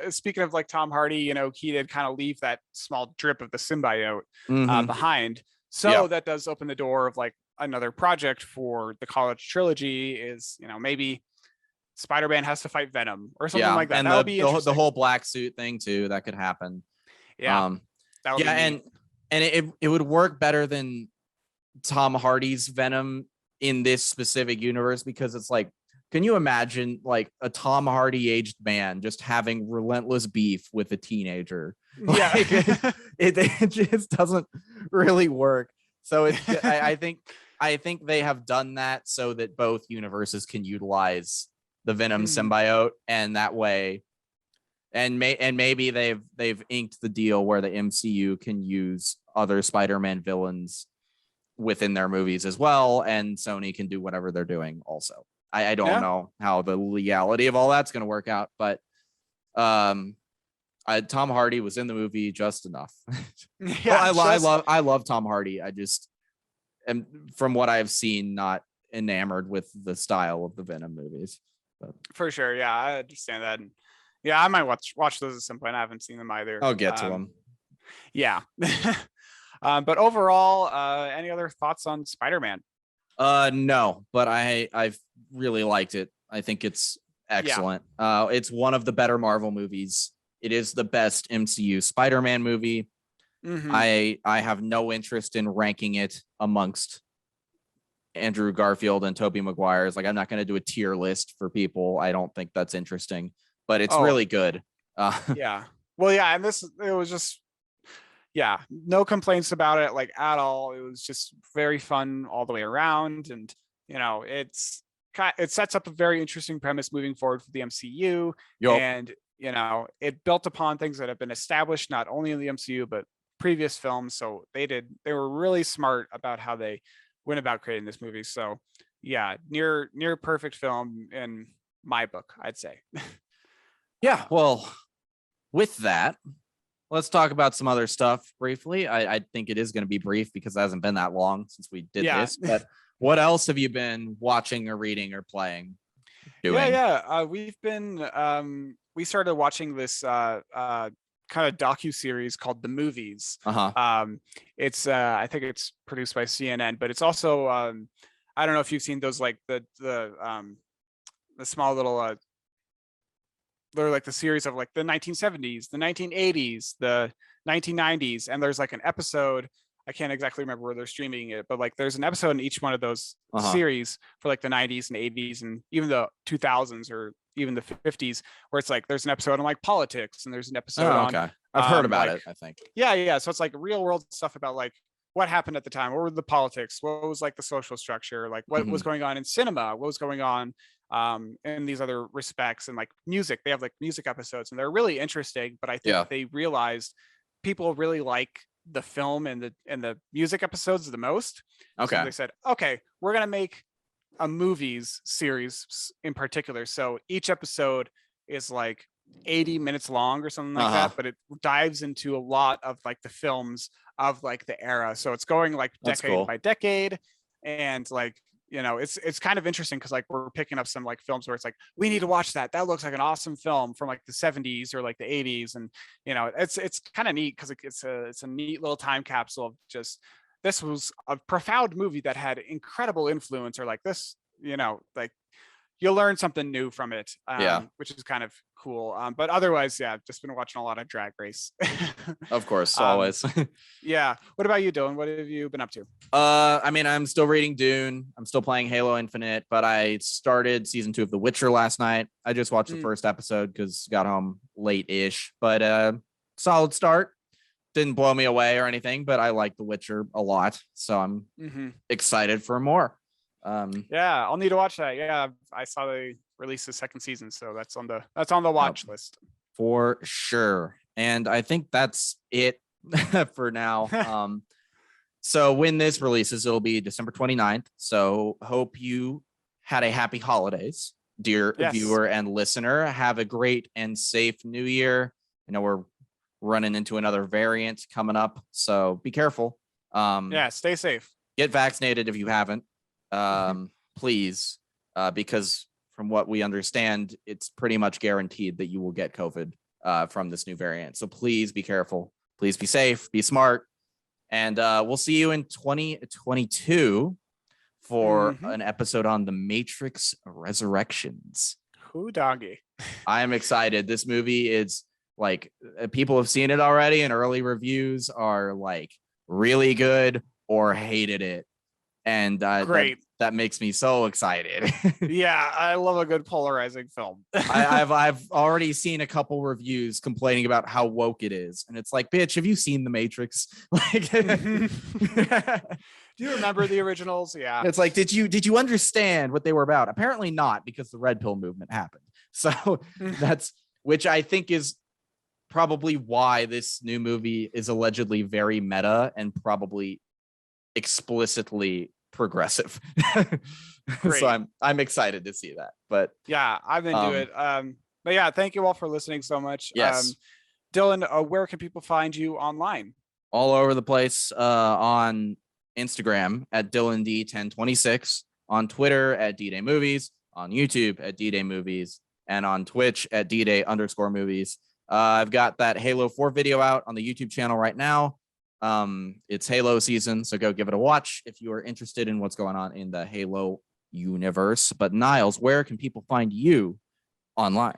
speaking of like Tom Hardy, you know, he did kind of leave that small drip of the symbiote behind. So that does open the door of like another project for the college trilogy is, you know, maybe Spider-Man has to fight Venom or something like that. And that would be the whole black suit thing too, that could happen. Yeah. And it would work better than Tom Hardy's Venom in this specific universe, because it's like, can you imagine like a Tom Hardy aged man just having relentless beef with a teenager? Yeah. Like, it just doesn't really work. So I think they have done that so that both universes can utilize the Venom symbiote, and that way, and maybe they've inked the deal where the MCU can use other Spider-Man villains within their movies as well, and Sony can do whatever they're doing also. I don't know how the legality of all that's going to work out, but Tom Hardy was in the movie just enough. I love Tom Hardy. I just am, from what I've seen, not enamored with the style of the Venom movies. But. For sure, yeah, I understand that. And yeah, I might watch those at some point. I haven't seen them either. I'll get to them. Yeah. But overall, any other thoughts on Spider-Man? No, but I've really liked it. I think it's excellent. It's one of the better Marvel movies. It is the best MCU Spider-Man movie. I have no interest in ranking it amongst Andrew Garfield and Tobey Maguire's. Like, I'm not going to do a tier list for people. I don't think that's interesting, but it's really good. Yeah. Well, yeah, and it was just, no complaints about it, like, at all. It was just very fun all the way around, and you know, it sets up a very interesting premise moving forward for the MCU, and you know, it built upon things that have been established not only in the MCU but previous films. So they were really smart about how they went about creating this movie. So yeah, near perfect film in my book, I'd say. Yeah, well, with that, let's talk about some other stuff briefly. I think it is going to be brief because it hasn't been that long since we did this. But what else have you been watching or reading or playing? We've been we started watching this kind of docu-series called The Movies. It's I think it's produced by CNN, but it's also I don't know if you've seen those, like the small little they're like the series of like the 1970s, the 1980s, the 1990s, and there's like an episode, I can't exactly remember where they're streaming it, but like there's an episode in each one of those series for like the 90s and 80s and even the 2000s or even the 50s, where it's like there's an episode on like politics, and there's an episode on I've heard about it, I think. Yeah. So it's like real world stuff about like what happened at the time, what were the politics, what was like the social structure, like what was going on in cinema, what was going on in these other respects, and like music. They have like music episodes, and they're really interesting, but I think they realized people really like the film and the music episodes the most. So they said, okay, we're gonna make a movies series in particular. So each episode is like 80 minutes long or something like that, but it dives into a lot of like the films of like the era. So it's going like decade by decade, and like, you know, it's kind of interesting because like we're picking up some like films where it's like, we need to watch that looks like an awesome film from like the 70s or like the 80s, and you know, it's kind of neat because it's a neat little time capsule of just, this was a profound movie that had incredible influence, or like this, you know, like you'll learn something new from it, Yeah. which is kind of cool. But otherwise, yeah, I've just been watching a lot of Drag Race. Of course, Um, always. yeah. What about you, Dylan? What have you been up to? I mean, I'm still reading Dune. I'm still playing Halo Infinite, but I started season 2 of The Witcher last night. I just watched the first episode because got home late-ish, but solid start. Didn't blow me away or anything, but I like The Witcher a lot, so I'm excited for more. Yeah, I'll need to watch that. Yeah, I saw they released the second season, so that's on the watch list for sure. And I think that's it for now. So when this releases, it'll be December 29th. So hope you had a happy holidays, dear viewer and listener. Have a great and safe new year. I know we're running into another variant coming up, so be careful. Yeah, stay safe. Get vaccinated if you haven't, please, because from what we understand, it's pretty much guaranteed that you will get COVID from this new variant. So please be careful. Please be safe, be smart. And we'll see you in 2022 for an episode on The Matrix Resurrections. Who doggy? I am excited. This movie is like, people have seen it already, and early reviews are like really good or hated it. And great. That makes me so excited. Yeah, I love a good polarizing film. I've already seen a couple reviews complaining about how woke it is, and it's like, bitch, have you seen The Matrix? Like, do you remember the originals? Yeah, it's like, did you understand what they were about? Apparently not, because the red pill movement happened. So that's, which I think is probably why this new movie is allegedly very meta and probably explicitly progressive. So I'm excited to see that. But yeah, I'm into it. But yeah, thank you all for listening so much. Yes. Dylan, where can people find you online? All over the place, on Instagram at DylanD1026, on Twitter at D-Day Movies, on YouTube at D-Day Movies, and on Twitch at D-Day_movies. I've got that Halo 4 video out on the YouTube channel right now. It's Halo season, so go give it a watch if you are interested in what's going on in the Halo universe. But Niles, where can people find you online?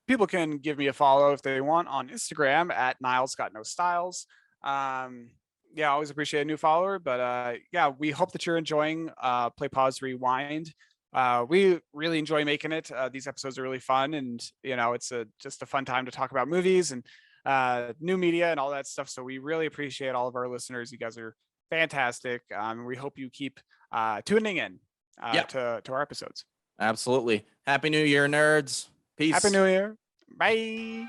People can give me a follow if they want on Instagram at Niles Got No Styles. Yeah, always appreciate a new follower. But yeah, we hope that you're enjoying Play Pause Rewind. We really enjoy making it. These episodes are really fun, and it's just a fun time to talk about movies and new media and all that stuff. So we really appreciate all of our listeners. You guys are fantastic. We hope you keep tuning in to our episodes. Absolutely. Happy New Year, nerds. Peace. Happy New Year. Bye.